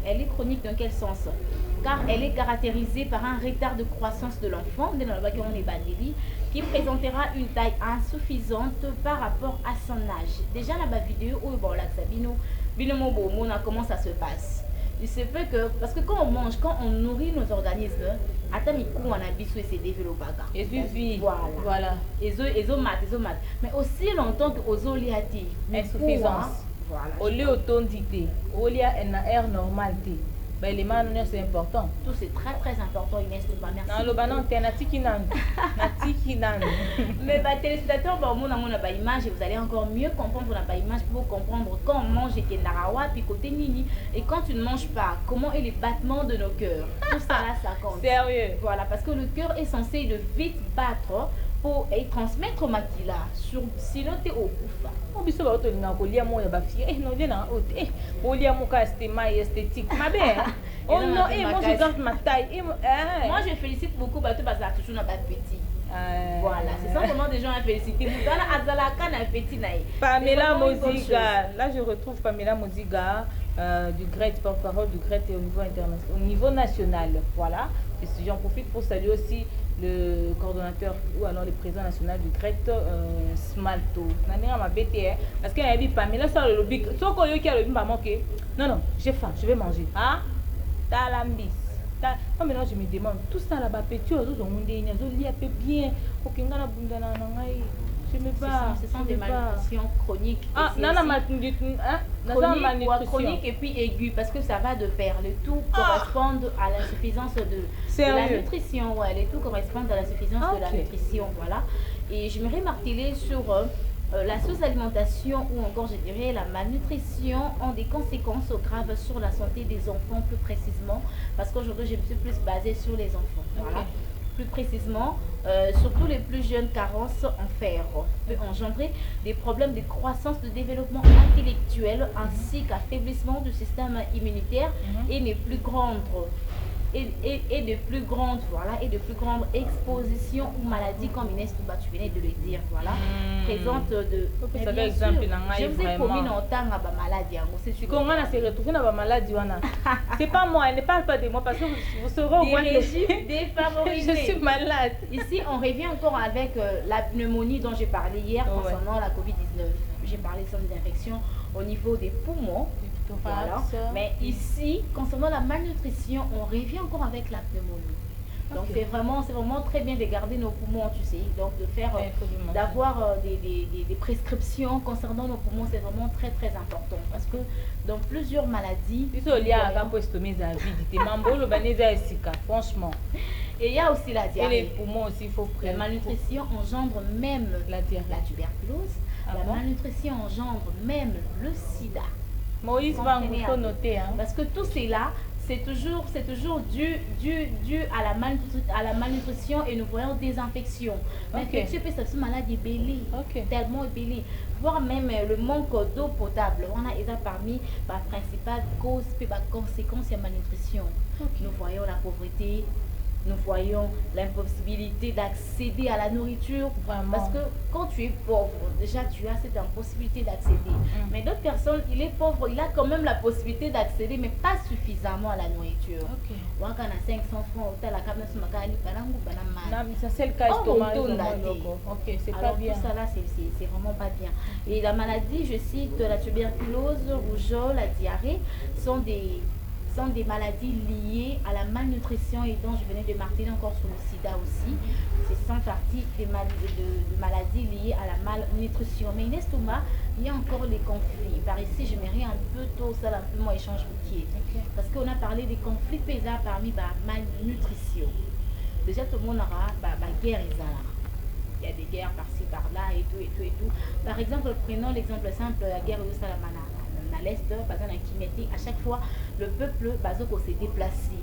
Elle est chronique dans quel sens? Car elle est caractérisée par un retard de croissance de l'enfant qui présentera une taille insuffisante par rapport à son âge. Déjà dans la vidéo, comment ça se passe? Il se peut que, parce que quand on mange, quand on nourrit nos organismes, on a besoin de se développer. Et vivre. Voilà. Mais aussi longtemps que aux oliati. Insuffisance. Voilà. Au lieu d'autondité, au lieu d'une air normalité. Ben, les mains, c'est important. Tout c'est très très important, Inès. Merci. Non, le banan, t'es nati kinan. Mais téléspectateurs, image et vous allez encore mieux comprendre la image pour comprendre quand on mange et qu'il y a puis côté nini. Et quand tu ne manges pas, comment est les battements de nos cœurs. Tout ça là, ça compte. Sérieux. Voilà, parce que le cœur est censé de vite battre pour transmettre au maquila. Sinon, tu es au bouffa. On biso ba otolinga kolia mo ya bafie non na ote kolia mo ka esthétique ma belle. Oh non, moi je garde ma taille. Moi je félicite beaucoup bateau parce que toujours na pas petit. Voilà, c'est simplement des gens à féliciter. Pamela Moziga, là je retrouve Pamela Moziga du GRET, porte-parole du GRET au niveau international, au niveau national. Voilà, j'en profite pour saluer aussi le coordonnateur ou alors le président national du GRET, Smalto. Parce qu'il y a dit Pamela, ça le lobby. Sauf qu'il y a le lobby, non, j'ai faim, je vais manger. Ah, t'as l'ambis. Non, maintenant je me demande, tout ça là-bas, petit, bien. Je me bats. Ce sont des malnutritions chroniques. Ah, non, malnutrition. Chronique et puis aiguë, parce que ça va de pair. Le tout correspond à l'insuffisance de la nutrition. Ouais, les tout correspondent à l'insuffisance de la nutrition. Voilà. Et je me marteler sur la sous-alimentation ou encore, je dirais, la malnutrition ont des conséquences graves sur la santé des enfants, plus précisément, parce qu'aujourd'hui, je me suis plus basée sur les enfants. Voilà. Plus précisément, surtout les plus jeunes carences en fer peut engendrer des problèmes de croissance, de développement intellectuel ainsi qu'affaiblissement du système immunitaire et les plus grandes et de plus grandes expositions aux maladies comme Inès Touba, tu venais de le dire, voilà, présente de je vous ai promis longtemps à ma maladie. Comment on s'est retrouvé dans ma maladie? C'est pas moi, elle ne parle pas de moi parce que vous serez au moins défavorisé. Je suis malade. Ici, on revient encore avec la pneumonie dont j'ai parlé hier concernant la COVID-19. J'ai parlé de des infections au niveau des poumons. Voilà. Mais ici, concernant la malnutrition, on revient encore avec la pneumonie. Donc c'est vraiment très bien de garder nos poumons, tu sais. Donc de faire, d'avoir des prescriptions concernant nos poumons, c'est vraiment très très important. Parce que dans plusieurs maladies... Franchement. Et il y a aussi la diarrhée. Et les poumons aussi, il faut La malnutrition engendre même la tuberculose. La malnutrition engendre même le sida. Moïse va vous noter. Parce que tout cela, c'est toujours dû à la malnutrition et nous voyons des infections. Mais tu peux cette maladie ébélée, tellement ébélée, voire même le manque d'eau potable. On a parmi les principales causes et conséquences de la malnutrition. Nous voyons la pauvreté. Nous voyons l'impossibilité d'accéder à la nourriture. Vraiment. Parce que quand tu es pauvre, déjà tu as cette impossibilité d'accéder. Mais d'autres personnes, il est pauvre, il a quand même la possibilité d'accéder, mais pas suffisamment à la nourriture. On a 500 francs, ça c'est le cas c'est pas bien. Tout ça là, c'est vraiment pas bien. Et la maladie, je cite la tuberculose, rougeole, la diarrhée, sont des maladies liées à la malnutrition et dont je venais de marteler encore sur le sida aussi. C'est sans partie des maladies liées à la malnutrition. Mais Inès Touma, il y a encore des conflits. Par ici, je mets un peu tôt ça, un peu moins échange routier. Parce qu'on a parlé des conflits pesants parmi la malnutrition. Déjà, tout le monde aura guerre et ça. Il y a des guerres par-ci, par-là et tout. Par exemple, prenons l'exemple simple, la guerre au Salamana. À l'est, à chaque fois, le peuple s'est déplacé.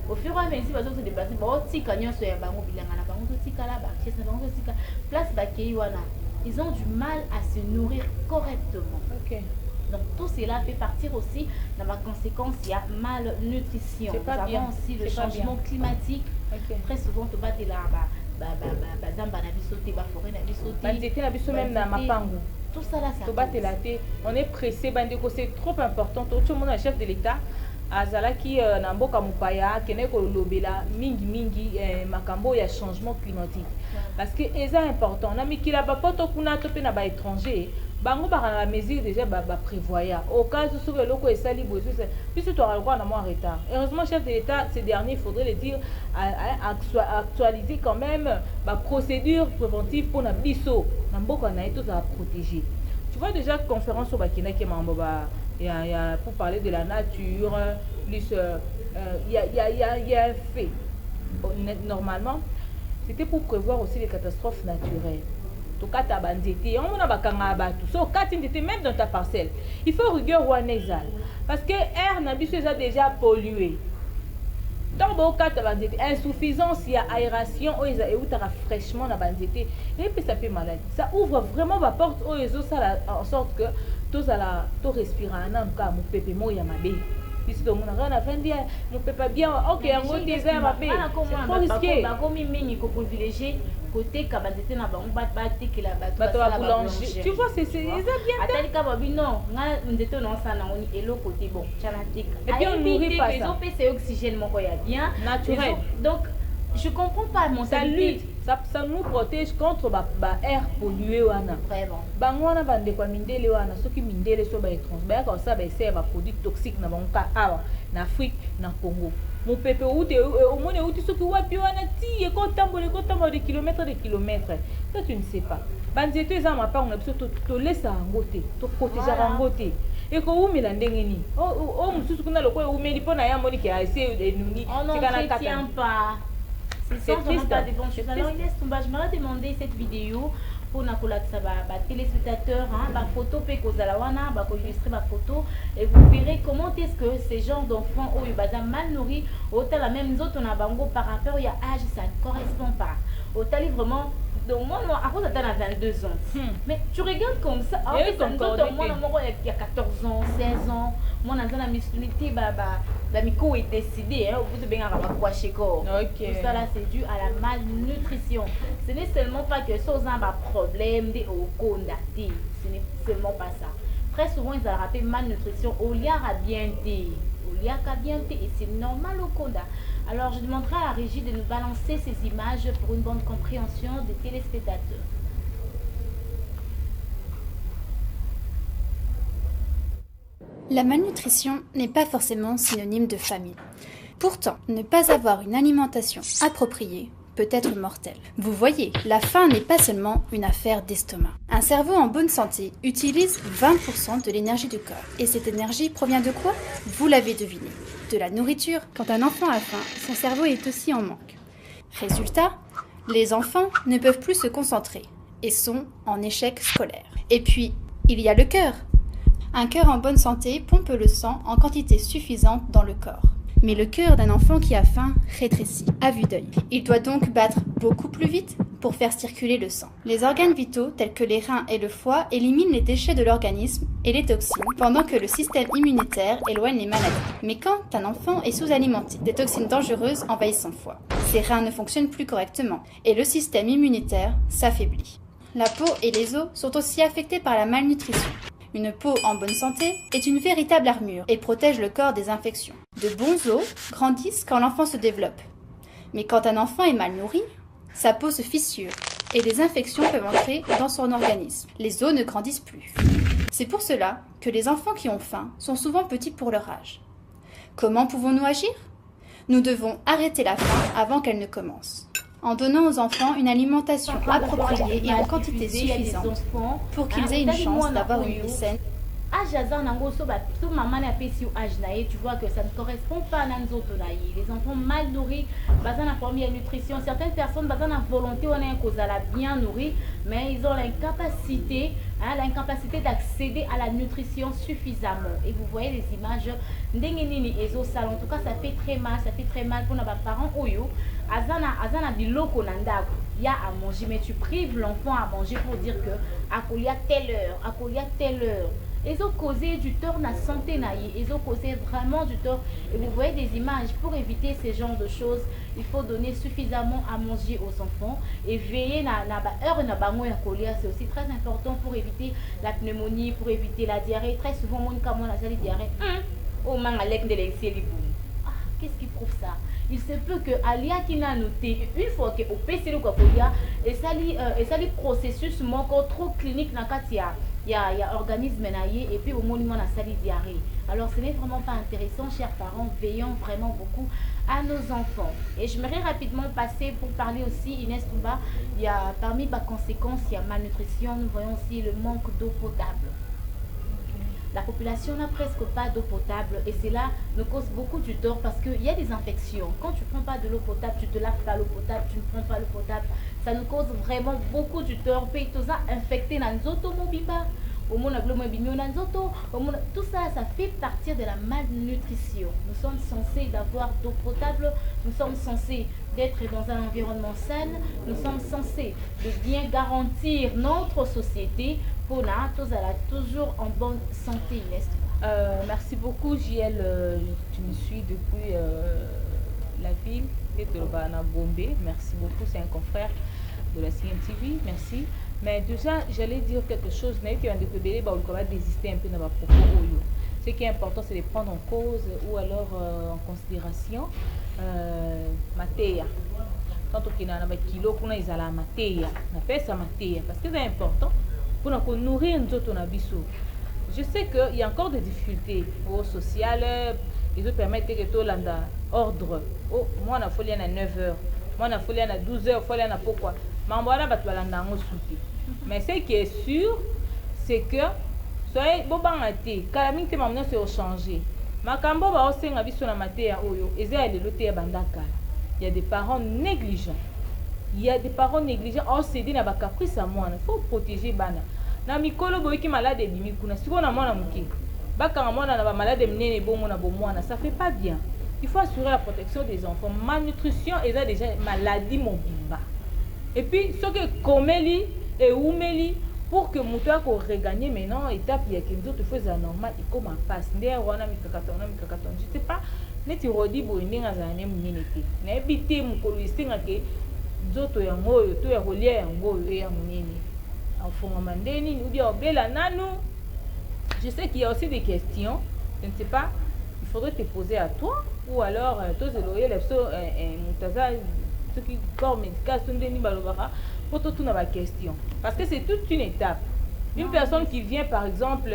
Au fur et à mesure, ils se déplacent. Bon, si quand sur un bango bilanga na bango tika là, chez na bango tika place bakei wana. Ils ont du mal à se nourrir correctement. Ok. Donc tout cela fait partir aussi dans ma conséquence, il y a malnutrition. C'est pas Nous bien. avons aussi le C'est pas changement bien. climatique. Ok. Très souvent, tu vas là, zamba na biso te, ba forêt na biso te. Banzete na biso même na mapango. Tout ça là, ça cause. On est pressé, bandeko, c'est trop important. Tout le monde, le chef de l'État, azalaki na mboka mupaya, kene ko lobela mingi makambo ya changement climatique. Parce que c'est important. Na mikila ba poto kuna to pe na ba étranger. Bango ba la mesure déjà ba prévoya. Au cas où sur le loko et sali bozo, puisque tu auras le droit à moins retard. Heureusement, chef de l'État, ces derniers, il faudrait le dire, actualiser quand même la procédure préventive pour na biso. Na mboka na eto za protéger. Tu vois déjà conférence au Bakina qui m'a pour parler de la nature, plus il y a un fait. Normalement, c'était pour prévoir aussi les catastrophes naturelles. Tout cas, tu as bandité, on a bakanga tout ça, même dans ta parcelle. Il faut rigueur ou nasal parce que l'air n'a déjà pollué. Dans le cas de insuffisance, il y a aération, il y a fraîchement dans bandité, et puis ça fait maladie. Ça ouvre vraiment la porte aux en sorte que tous à tout respirer un an comme mon pépé moi yamabe. Ici donc on a rien à faire dire, nous peut pas bien. OK, en gros des airs mabe. C'est trop risqué. Ba komi mingi ko privilégier côté kabandité na bango bat que la bat boulanger. Tu vois c'est bien. Atali ka babi non, nga ndete non ça na oni elo côté bon, chanatika. Et puis on nourrit pas ça. C'est oxygène moko ya bien naturel. Donc je comprends pas mon ça lutte, ça nous protège contre air pollué wana. Vraiment. Bango wana bande kwa mindele wana soki mindele so ba étrange. Ba comme ça ba essayer ba produits toxiques na bango ka awa na Afrique na Congo. Mon pépé ou au moins où tu soki wapi wana ti e ko tamboler de kilomètres. Ça tu ne sais pas. Banzeto za ma pa on a biso to laisse ngote, to protéger ngote. Et que vous m'avez dit, oh, mususu kuna loko vous m'avez dit pour na ya moni ki a essayé de nous ni. On ne tient pas. C'est triste. Alors, Inès Toumba, je m'aurais demandé cette vidéo pour les téléspectateurs, la photo, illustrer ma photo, et vous verrez comment est-ce que ces genres d'enfants ont mal nourris, autant la même autre on a bango par rapport à l'âge, ça ne correspond pas. Autant vraiment. Donc moi, à cause d'être à 22 ans. Mais tu regardes comme ça. En fait, moi, il y a 14 ans, 16 ans. Moi, dans la masculinité, la micro est décidé. Vous avez quoi chez corps. Tout ça là, c'est dû à la malnutrition. Ce n'est seulement pas que ça a un problème de condamné. Ce n'est seulement pas ça. Très souvent, ils ont rappelé malnutrition. Au lieu à bien dit. Au lieu à bien dit. Et c'est normal au condamné. Alors, je demanderai à la régie de nous balancer ces images pour une bonne compréhension des téléspectateurs. La malnutrition n'est pas forcément synonyme de famine. Pourtant, ne pas avoir une alimentation appropriée peut être mortel. Vous voyez, la faim n'est pas seulement une affaire d'estomac. Un cerveau en bonne santé utilise 20% de l'énergie du corps. Et cette énergie provient de quoi? Vous l'avez deviné. De la nourriture. Quand un enfant a faim, son cerveau est aussi en manque. Résultat, les enfants ne peuvent plus se concentrer et sont en échec scolaire. Et puis, il y a le cœur. Un cœur en bonne santé pompe le sang en quantité suffisante dans le corps. Mais le cœur d'un enfant qui a faim rétrécit à vue d'œil. Il doit donc battre beaucoup plus vite pour faire circuler le sang. Les organes vitaux, tels que les reins et le foie, éliminent les déchets de l'organisme et les toxines, pendant que le système immunitaire éloigne les maladies. Mais quand un enfant est sous-alimenté, des toxines dangereuses envahissent son foie. Ses reins ne fonctionnent plus correctement et le système immunitaire s'affaiblit. La peau et les os sont aussi affectés par la malnutrition. Une peau en bonne santé est une véritable armure et protège le corps des infections. De bons os grandissent quand l'enfant se développe. Mais quand un enfant est mal nourri, sa peau se fissure et des infections peuvent entrer dans son organisme. Les os ne grandissent plus. C'est pour cela que les enfants qui ont faim sont souvent petits pour leur âge. Comment pouvons-nous agir? Nous devons arrêter la faim avant qu'elle ne commence, en donnant aux enfants une alimentation appropriée et en quantité suffisante pour qu'ils aient une chance d'avoir une vie saine. âge aza nango so maman na pesi âge na ye, tu vois que ça ne correspond pas à nzoto na ye. Les enfants mal nourris baza na problème de nutrition. Certaines personnes baza na volonté on est kozala bien nourris, mais ils ont l'incapacité d'accéder à la nutrition suffisamment. Et vous voyez les images ndenge nini ezo sal. En tout cas ça fait très mal pour nos parents oyo azana biloko na ndako. Il y a à manger, mais tu prives l'enfant à manger pour dire que à telle heure. Ils ont causé du tort na santé naïe, ils ont causé vraiment du tort. Et vous voyez des images. Pour éviter ces genres de choses, il faut donner suffisamment à manger aux enfants et veiller na heure na bango ya kolia. C'est aussi très important pour éviter la pneumonie, pour éviter la diarrhée. Très souvent mon cas moi la salle diarrhée. Oh mangalek de l'excellent. Qu'est-ce qui prouve ça? Il se peut que Alia qui n'a noté une fois que au PC le Kakolia et ça li processus encore trop clinique na katia. Il y a organisme naïe et puis au monument na sali diarrhée. Alors ce n'est vraiment pas intéressant, chers parents, veillons vraiment beaucoup à nos enfants. Et j'aimerais rapidement passer pour parler aussi, Inès Touba, il y a parmi les conséquences, il y a malnutrition, nous voyons aussi le manque d'eau potable. La population n'a presque pas d'eau potable et cela nous cause beaucoup du tort parce qu'il y a des infections. Quand tu ne prends pas de l'eau potable, tu ne te laves pas l'eau potable, tu ne prends pas l'eau potable, ça nous cause vraiment beaucoup du tort. Puis tout ça infecté dans les automobiles, tout ça, ça fait partie de la malnutrition. Nous sommes censés d'avoir d'eau potable, nous sommes censés d'être dans un environnement sain, nous sommes censés de bien garantir notre société pour nous toujours en bonne santé. Merci beaucoup JL, tu me suis depuis la ville de Bombay. Merci beaucoup, c'est un confrère de la CNTV, merci. Mais déjà, j'allais dire quelque chose, mais qui va désister un peu dans ma propos. Ce qui est important, c'est de prendre en cause ou alors en considération matière. Quand on a un kilo, on a la matière, on appelle ça matière, parce que c'est important pour nourrir notre abisso. Je sais qu'il y a encore des difficultés sociales, ils nous permettent que tout ordre. Oh, moi, on a folie à 9 h, moi, on a folie à 12 h, folie à pourquoi. Mais ce qui est sûr, c'est que soyez bon bangaté, calamité maintenant c'est changé. Makambo ba osenga biso na matière oyo, ezali loté bandaka. Il y a des parents négligents. Il y a des parents négligents. Oh c'est dit na ba caprice à moi, faut protéger bana. Na mikolo boy ki malade bimi kuna, siko na mwana muke. Baka mwana na ba malade mnene bongo na bomwana, ça fait pas bien. Il faut assurer la protection des enfants. Malnutrition est déjà maladie mobimba. Et puis, ce que Komeli et Oumeli, pour que Moutoua qu'on regagne maintenant, étape, il y a quelque chose de fait normal, il comme en passe. D'ailleurs, on a mis je sais pas, net rodi boindé dans un année minute. N'habitez mon colonisting à que d'autres yango, tout est relié yango et en mini. En fond, mandeni, nous bien bella nano. Je sais qu'il y a aussi des questions, je ne sais pas, il faudrait te poser à toi, ou alors, tous les loyers, les psaumes, Moutaza. Ce qui corps médical sont des nibalobara pour tout dans la question parce que c'est toute une étape. Une personne qui vient par exemple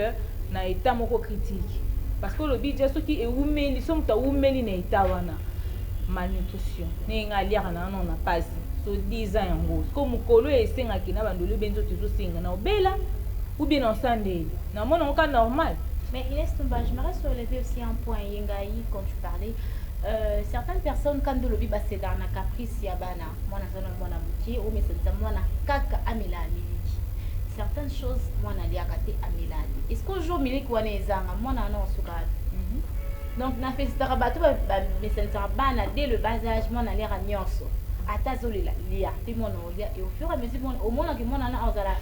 dans état moko critique parce que le budget ce qui est oumeli sont ta oumeli na état wana malnutrition ninga liara na non na pas so 10 ans en gros comme kolo et senga ki na bandolo benzo toujours senga na obela ou bien en sandé na mon cas normal. Mais Inès Touba, j'aimerais soulever aussi un point yengaï quand tu parlais. Certaines personnes quand de l'obi c'est dans la caprice yabana moi na muki ou mais c'est moi na kaka amelani certaines choses moi na liakate amelani est-ce qu'au jour miliki wana ezanga moi na non sukad donc na fait starabatu mais c'est bana dès le bas âge moi na lera nyonso atazolela lia te mon olia et au fur et à mesure au moins que moi na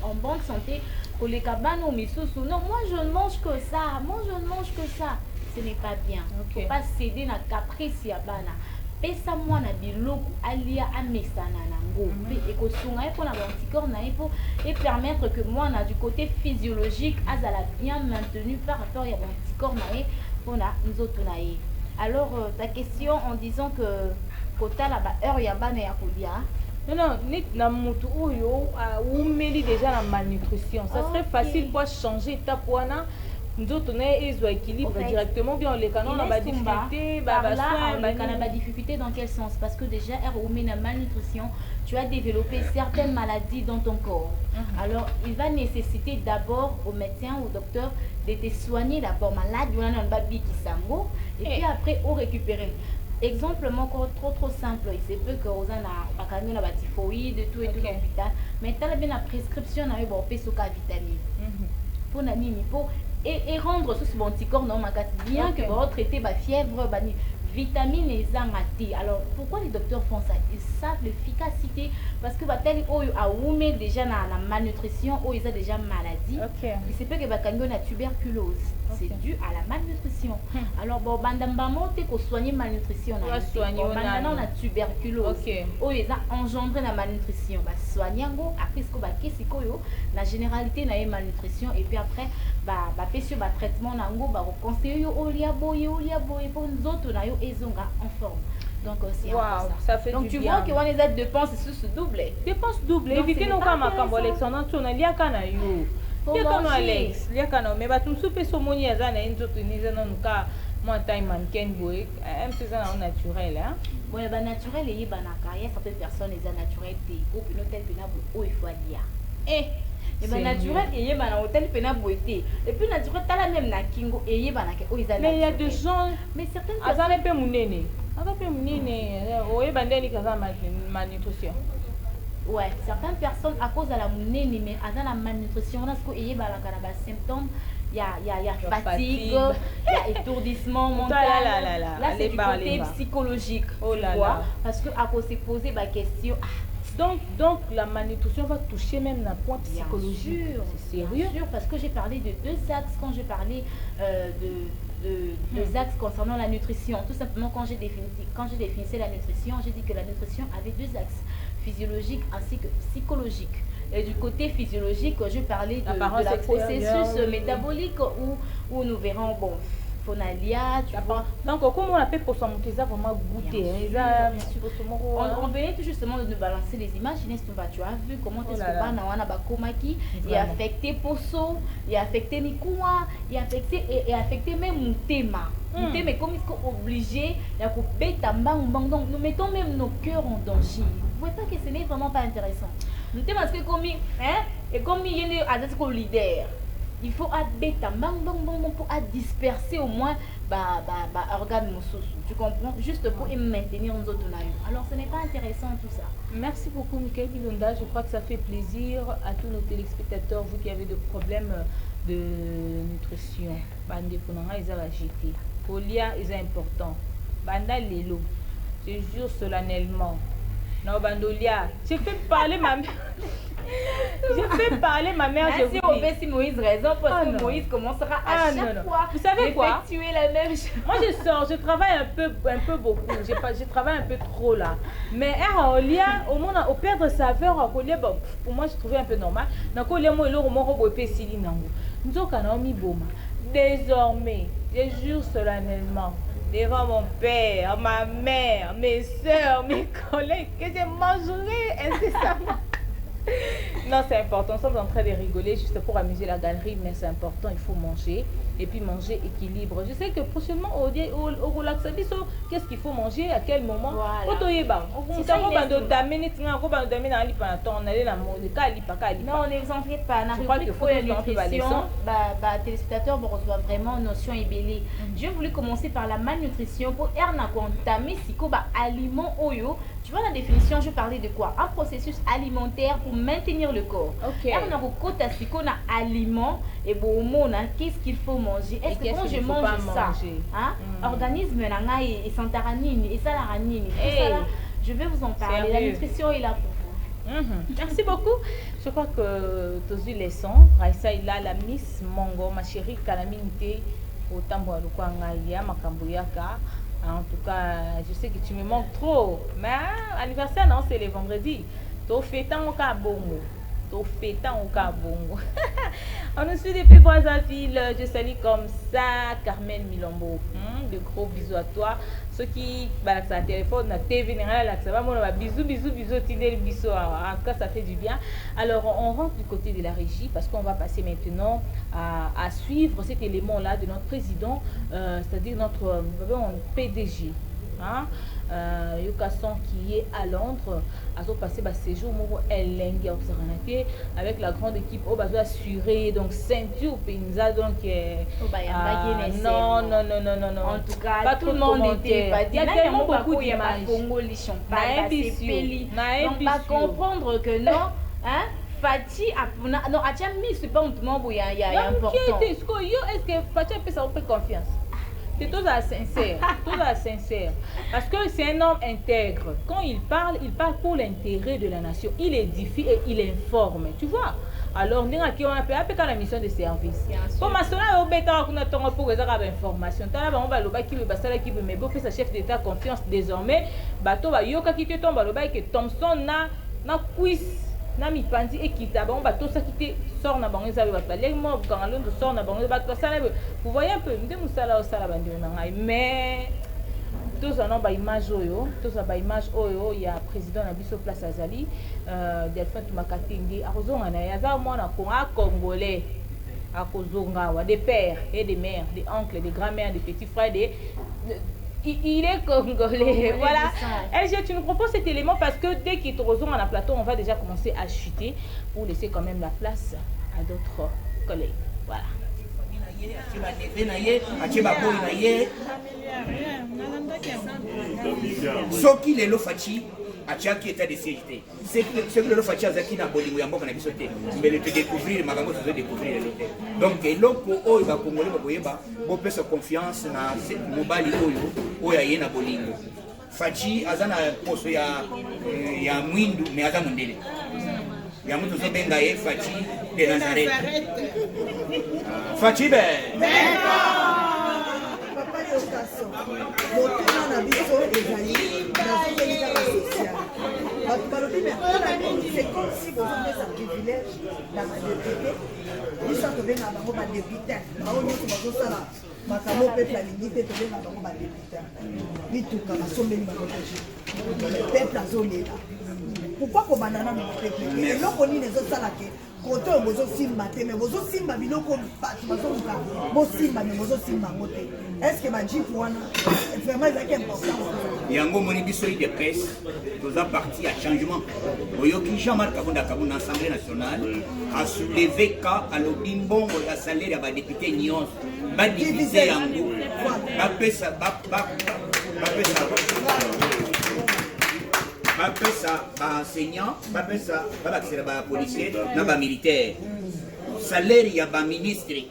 en bonne santé pour les cabano misusu non moi je ne mange que ça ce n'est pas bien. Okay. Faut pas céder na caprice ya bana. Pesa moi na biloko alia amesana nango. Et ko sunga pour na anticorps na et permettre que moi na du côté physiologique azala bien maintenu par rapport à anticorps na pour na nzoto na ye. Alors ta question en disant que kota la ba heure ya bana ya kolia. Non, ni na mutu oyo ou meli déjà la malnutrition. Ça serait facile pour changer ta poana. nous autres on est équilibre directement bien les canons on va difficulté la difficulté dans quel sens? Parce que déjà la malnutrition, tu as développé certaines maladies dans ton corps. Alors il va nécessiter d'abord au médecin ou au docteur de te soigner d'abord malade et puis après au récupérer. Exemple encore trop simple, il se peut que vous avez la typhoïde et tout et tout dans l'hôpital, mais tu as bien la prescription avec bon vitamine pour et rendre ce bon anticorps non bien que vous traiter la fièvre vitamines et zangati. Alors pourquoi les docteurs font ça? Ils savent l'efficacité parce que tel a oumé déjà la malnutrition ou ils ont déjà maladie. Il se peut que la tuberculose. C'est dû à la malnutrition. Alors bon bandambamo te ko soigner malnutrition maintenant la tuberculose. Oh ils ont engendré la malnutrition. Bah soigner ngo après ce que ba kesiko yo la généralité na malnutrition et puis après ba fait sur ba traitement na ngo ba conseiller yo olia boye pour nous autres na yo ezonga en forme. Donc c'est ça fait donc du tu bien. vois que on les aides dépenses se doublent. Dépenses doublées. Évitez nos cas makambo Alexandre tu na lia kana yo. Lia kana Alex, lia kana mais ba tum soupe somoni azana enzo tuniza non ka moi taille mannequin boy. Même c'est ça naturel hein. Bon ba naturel et banaka, il y a certaines personnes les naturel des ou une hôtel penabo o il faut dia. Et ben naturel et yeba hôtel penabo été. Et puis naturel tala même na kingo et yeba na o ils mais il y a des gens mais certaines azana pe munene. Azana pe munene o yeba ndeli kaza malnutrition. Ouais, certaines personnes à cause de la monnaie mais à la malnutrition on a ce qu'il y a des symptômes, il y a fatigue, il y a étourdissement mental. Là c'est du côté psychologique. Parce que à cause c'est posé la question. Donc la malnutrition va toucher même la point psychologique. C'est sérieux. Bien sûr, parce que j'ai parlé de deux axes quand j'ai parlé deux axes concernant la nutrition. Tout simplement quand j'ai défini la nutrition, j'ai dit que la nutrition avait deux axes, physiologique ainsi que psychologique. Et du côté physiologique, je parlais de la processus métabolique où nous verrons bon Fonalia, tu vois. Donc comment on appelle pour son ça vraiment goûter on venait tout justement de balancer les images. Tu as vu comment est-ce que Banawana Bakomaki est affecté Poso, est affecté Nikua, est affecté même Moutema. Mais comme ils sont obligés, donc nous mettons même nos cœurs en danger. Vous voyez pas que ce n'est vraiment pas intéressant. Nous parce que comme et comme il y a des leader, il faut pour disperser au moins organes tu comprends, juste pour maintenir nos autres. Alors ce n'est pas intéressant tout ça. Merci beaucoup Michael Bilonda, je crois que ça fait plaisir à tous nos téléspectateurs, vous qui avez des problèmes de nutrition. Bande Ponanga ils ont agité. Colia est important. Banda Lelo, je jure solennellement. Non, Bandolia, je fais parler ma mère. Je fais parler ma mère. Merci au si Moïse raison parce que Moïse commencera à chaque fois. Vous savez quoi? Effectuer la même chose. Moi je sors, je travaille un peu beaucoup. Je travaille un peu trop là. Mais Olia, au moins au perdre saveur, pour moi je trouvais un peu normal. Donc Olia moi le roman robot pesili nango. Nous avons mis boma. Désormais, je jure solennellement devant mon père, ma mère, mes soeurs, mes collègues, que je mangerai incessamment. Non, c'est important. Nous sommes en train de rigoler juste pour amuser la galerie, mais c'est important. Il faut manger et puis manger équilibre. Je sais que prochainement, au relaxabiso, qu'est-ce qu'il faut manger, à quel moment. Non, ne vous en faites pas. Je crois qu'il faut la nutrition. Téléspectateurs vont recevoir vraiment notion ébélée. J'ai voulu commencer par la malnutrition pour aliment oyo. Tu vois la définition, je parlais de quoi? Un processus alimentaire pour maintenir le corps. On a aliment et bon, qu'est-ce qu'il faut manger? Est-ce que quand je mange ça, organisme et santaranine et salaranine, je vais vous en parler. La nutrition est là pour vous. Merci beaucoup. Je crois que tous les leçons, Raissa est là, la Miss Mongo, ma chérie Kalaminité, au Tamboa Lukwangaya, Makambuyaka. En tout cas, je sais que tu me manques trop. Mais anniversaire, non, c'est le vendredi. Tu fais tant au cas bon. au fêtant au Kabongo. On nous suit depuis Brazzaville. Je salue comme ça Carmen Milombo. De gros bisous à toi. Ceux qui balak sa téléphone, na TV, bisous, bisous, bisous, tidel, bisous. En tout cas, ça fait du bien. Alors, on rentre du côté de la régie parce qu'on va passer maintenant à suivre cet élément-là de notre président, c'est-à-dire notre PDG. Hein? Yokasson qui est à Londres a passé séjour avec la grande équipe au bateau assuré donc ceinture Penza donc non en tout cas pas tout le monde n'était pas dit. Il y a tellement beaucoup d'images donc pas comprendre que non hein Fati non a mis c'est pas un il y a important est-ce que Fati peut ça peut confiance. C'est tout à sincère, parce que c'est un homme intègre. Quand il parle pour l'intérêt de la nation. Il édifie et il informe, tu vois. Alors, on appelle la mission de service. Comme cela, on a pour les informations. Mais bon, sa chef d'État confiance désormais. Bateau va yoka qui te tombe, que Thompson na quiz. Nami pandi ekita bon bateau ça qui sort na bango ça va pas les mots quand on sort na bango bateau ça vous voyez un peu ndé musala osala bandi na ngai mais tous en ba image oyo tous ba image oyo il y a président na biso place azali Delphin Tumakatindi akozonga na yaza mwana congolais akozonga wa des pères et des mères des oncles des grands-mères des petits frères il est congolais, voilà. LG, tu nous proposes cet élément parce que dès qu'il te rejoint à la plateau, on va déjà commencer à chuter pour laisser quand même la place à d'autres collègues. Voilà. Soki lelo fachi atiaki état de sécurité. C'est que le fachi azaki na bolingo ya mboka na biso te. Mais le découvrir magango se découvrir le. Donc eloko oyo ba congolais ba boyeba bo pesa confiance na mobali oyo aye na bolingo. Fachi azana poso ya mwindu mais aza mondele. Ya mutu so benga ye Fachi de Nazareth. Fachi be. Papa Yokason. Motuna na biso ezali na social. C'est comme si vous avez un privilège dans la député. Nous sommes venus à la député. Nous sommes makambo peuple alingi te tobenga bango badepute mituka basombeli baprotege peuple azolela pourquoi kobanda nano peuple eloko nini ezosala ke kote oyo bozosimba te mais bozosimba biloko bato bazoluka bosimba me bozosimba yango te est ce que bajipe wana vraiment ezalaki important yango moni biso de presse toza parti à changement oyoki Jean-Marc Kabunda Kabunda Assemblée nationale a soulevé ka alobi mbongo ya salaire ya badepute nyonso badivize yango bapesa baenseignant bapesa babakisela bapolicier na bamilitaire salaire ya baministre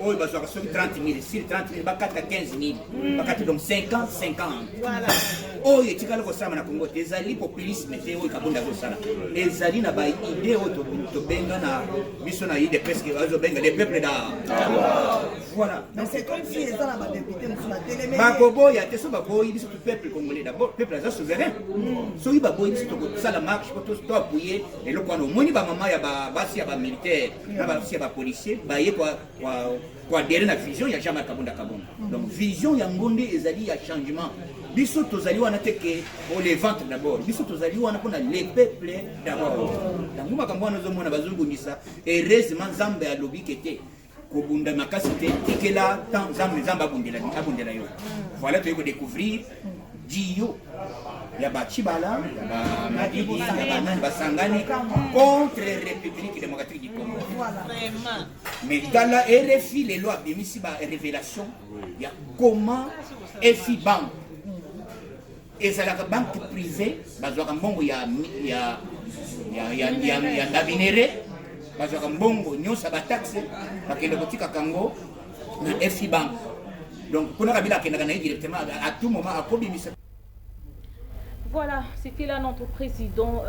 oyo bazwaka soki 30 000 sur 30 000 bakata 15 000 bakata donc 50 oyo etikala kosala na Congo te ezali populisme te oyo Kabunda kosala ezali na baide oyo tobenga na biso na ide presque bazobenga les peuples da voilà mais c'est comme si les gens député sur la télé bakoboya te so baboyi biso tout peuple congolais d'abord peuple aza souverain soki baboyi biso tokosala marche po to appuyer eloko wana omoni bamama ya basi ya bamilitaire na basi ya bapolicier baye kwa derrière la vision ya Jean-Marc Kabunda Kabunda donc vision ya ngonde ezali ya changement biso tozali wana te ke pour les ventes d'abord biso tozali wana pona les peuples d'abord donc makambo wana zomona bazungundisa heureusement Nzambe alobi kete kobunda makasi te tikela tant Nzambe abundela yo voilà tu vas découvrir Dio ya Bachibala ya Madidi ya Banani Basangani contre la République démocratique du Congo. Vraiment. Mais dans la RFI, les lois ont mis ici une révélation. Il y a comment FI Bank et c'est la banque privée, il y a la minérée, il y a la taxe, il y a Kango, la FI Bank. Donc, pour nous, directement à tout moment, à Kobimisa. Voilà, c'était là notre président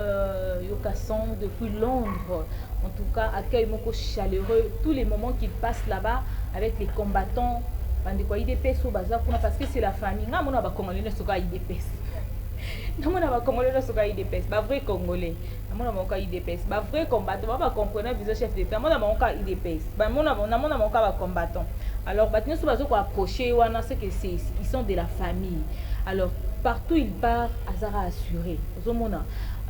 Yokasson depuis Londres. En tout cas, accueil moko chaleureux tous les moments qu'il passe là-bas avec les combattants. Parce que c'est la famille. namona ba congolais là soka IDPS ba vrai congolais namona ba IDPS ba vrai combattant ba comprenant vice chef d'état namona ba IDPS ba namona ba combattant alors ba tino so bazo ko approcher wana c'est que ils sont de la famille alors partout il part azara assuré ozomona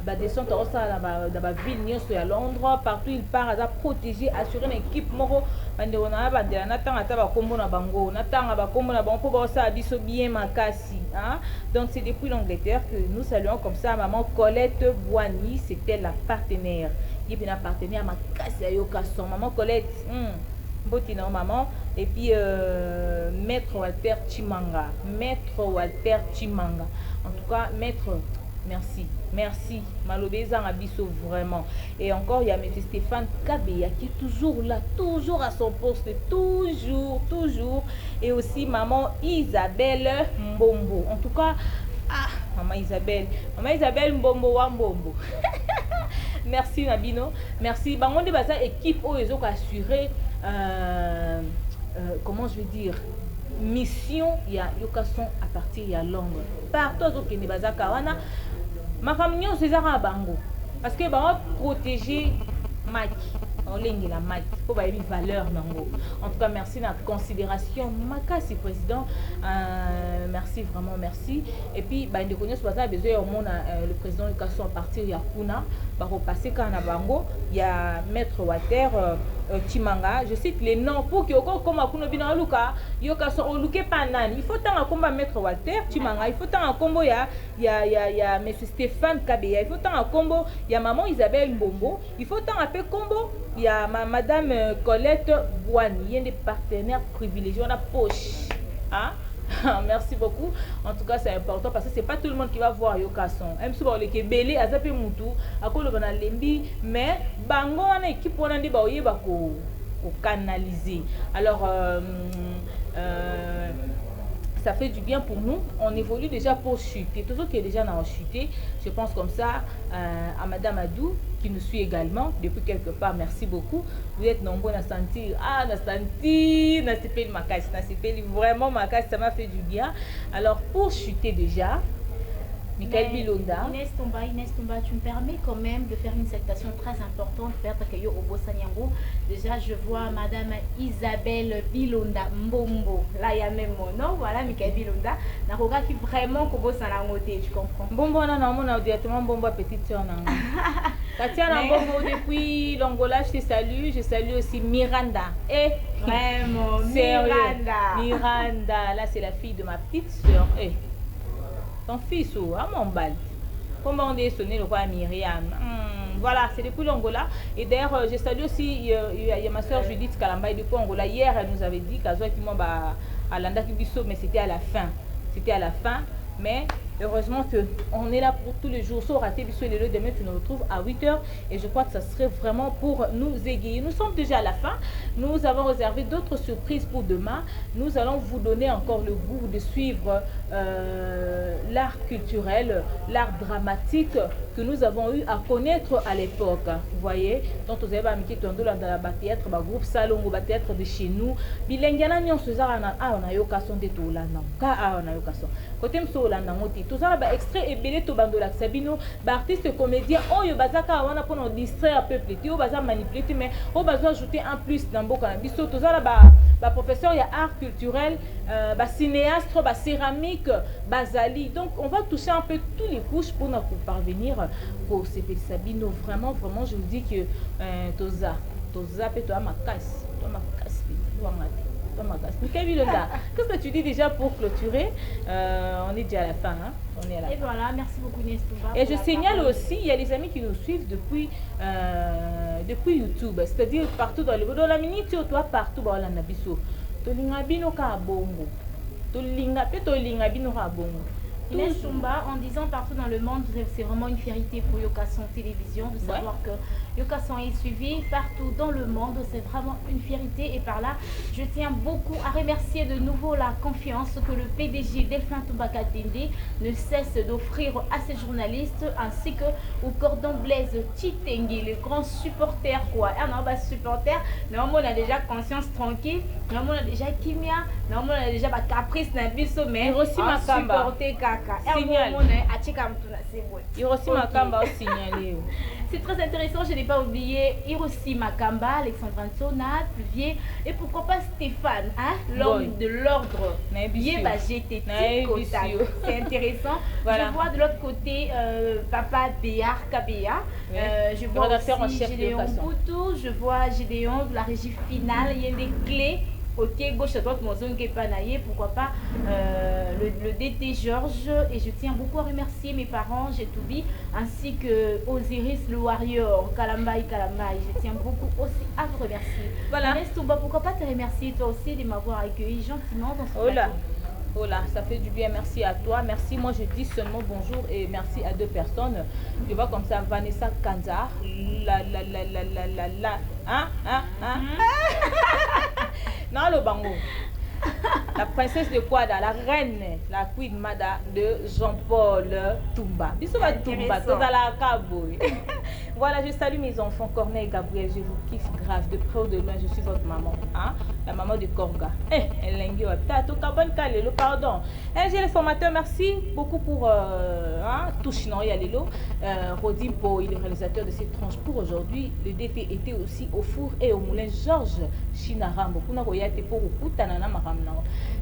ba descente au sala dans ba ville nyonso ya Londres partout il part azara protégé assuré une équipe moko bande ona bandela natanga ta ba kombo na bango natanga ba kombo na bango po ba sa biso bien makasi hein donc c'est depuis l'Angleterre que nous saluons comme ça maman Colette Boigny, c'était la partenaire il est partenaire makasi ya Yokason maman Colette Botina maman et puis maître Walter Chimanga en tout cas maître merci Malobeza Abisso vraiment et encore il y a M. Stéphane Kabeya qui est toujours là toujours à son poste toujours et aussi maman Isabelle Mbombo en tout cas maman Isabelle Mbombo wa Mbombo merci Nabino merci bangonde baza équipe oyo assurer comment je veux dire mission il y a Yokason à partir il y a Londres partout au Kenya bazaka wana makamnyo César bango parce que ba protéger Mike on lingi la Mike pour ba une valeur nango en tout cas merci na considération makasi président merci vraiment merci et puis ba ndeko nyo soza besoin au monde le président Yokason à partir ya kuna ba repasser kana bango il y a maître Walter Chimanga, je cite les noms pour que comme akuno bina luka Yokason oluke panani il faut tant combat maître Walter Chimanga il faut tant combo ya monsieur Stéphane Kabeya il faut tant combo ya maman Isabelle Mbombo il faut tant appeler combo ya madame Colette Boigny il y a des partenaires privilégiés on a poche hein. Merci beaucoup. En tout cas, c'est important parce que c'est pas tout le monde qui va voir Yokason. Même si on est belé, azape mutu, akolo bana lembi, mais bango wana équipe wana ndi ba oyeba ko canaliser. Alors ça fait du bien pour nous. On évolue déjà pour chuter. Tout ce qui est déjà dans chuté, je pense comme ça à Madame Adou qui nous suit également depuis quelque part. Merci beaucoup. Vous êtes nombreux à sentir. Vraiment ma casse, ça m'a fait du bien. Alors pour chuter déjà, Michael Bilonda. Inès Tomba, tu me permets quand même de faire une salutation très importante vers Takayo Obo Sanyango. Déjà, je vois Madame Isabelle Bilonda Mbombo. Là, il y a même mon nom. Voilà, Michael Bilonda. Naroga qui vraiment Kobo Sanangote, tu comprends? Mbombo, on a directement Mbombo, petite soeur. Tatiana Mbombo, depuis l'Angola, je te salue. Je salue aussi Miranda. Et vraiment, Miranda. Là, c'est la fille de ma petite soeur. Ton fils ou à mon bal. Comment on est sonné le roi Myriam. Voilà, c'est depuis l'Angola. Et d'ailleurs, je salue aussi, il y a ma soeur Judith Kalambay depuis Angola. Hier, elle nous avait dit qu'à Landa Kibiso, mais c'était à la fin. C'était à la fin. Mais heureusement qu'on est là pour tous les jours. Sauf raté Bisso et le demain, tu nous retrouves à 8h. Et je crois que ça serait vraiment pour nous égayer. Nous sommes déjà à la fin. Nous avons réservé d'autres surprises pour demain. Nous allons vous donner encore le goût de suivre l'art culturel, l'art dramatique que nous avons eu à connaître à l'époque. Vous voyez, donc vous avez mis dans la théâtre, le groupe Salongo, le théâtre de chez nous. Bilengana nyon sezara on a Yokason de tout là non. On a Yokason. Côté mso là non tout ça ba extrait et belé to bandola sabino ba artiste comédien oyo bazaka wana pour nous distraire peuple ti o baza manipuler mais o baza ajouter un plus dans boka na biso tout ça ba professeur il y a art culturel ba cinéaste ba céramique bazali donc on va toucher un peu tous les couches pour nous parvenir pour ces Sabino vraiment je vous dis que toza pe toi ma casse qu'est-ce que tu dis déjà pour clôturer? On est déjà à la fin, hein? On est à la fin. Et voilà, merci beaucoup Nestumba. Et je signale aussi, il y a les amis qui nous suivent depuis YouTube, c'est-à-dire partout dans le monde. Dans la minute, toi partout dans la nabiso. Tolingabino ka bongo. Tolingabino ka bongo. Nestumba, en disant partout dans le monde, c'est vraiment une fierté pour Yokason Télévision de savoir que Yokason est suivi partout dans le monde. C'est vraiment une fierté et par là, je tiens beaucoup à remercier de nouveau la confiance que le PDG Delphin Toubaka Tende ne cesse d'offrir à ses journalistes ainsi que au cordon Blaise Chitengi, le grand supporter quoi. On a supporter, normalement on a déjà conscience tranquille, normalement on a déjà Kimia, normalement on a déjà caprice n'a plus sommet, supporter kaka. Hiroshi Makamba a signalé. C'est très intéressant, je n'ai pas oublié Hiroshi Makamba, Alexandre Ansonat, Pluvier, et pourquoi pas Stéphane, hein, l'homme de l'ordre. C'est intéressant. Voilà. Je vois de l'autre côté Papa Béar Kabea. Oui. Je vois aussi chef Gédéon Boutou, je vois Gédéon de la régie finale, il y a des clés. Côté gauche à droite, pourquoi pas le DT Georges. Et je tiens beaucoup à remercier mes parents, Jetoubi, ainsi que Osiris le Warrior, Kalambai. Je tiens beaucoup aussi à vous remercier. Voilà. Touba, pourquoi pas te remercier toi aussi de m'avoir accueilli gentiment dans ce plateau. Oh là, ça fait du bien. Merci à toi. Merci. Moi, je dis seulement bonjour et merci à 2 personnes. Je vois comme ça Vanessa Kanzar. Non, le bango. La princesse de Kwada, la reine, la queen Mada de Jean-Paul Toumba. Voilà, je salue mes enfants, Corneille et Gabriel, je vous kiffe grave, de près ou de loin, je suis votre maman, hein? La maman de Korga. Pardon. J'ai les formateurs, merci beaucoup pour Touchinon Yalelo. Rodimpo, il est réalisateur de cette tranche pour aujourd'hui. Le DT était aussi au four et au moulin Georges Chinarambo.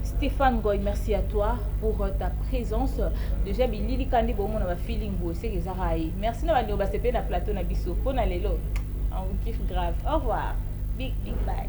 Stéphane Goy, merci à toi pour ta présence. Déjà, Billy Kandi Bomo na feeling beau, c'est les araï. Merci na bano basepe na plateau na biso. Pona lelo. On vous kiffe grave. Au revoir. Big bye.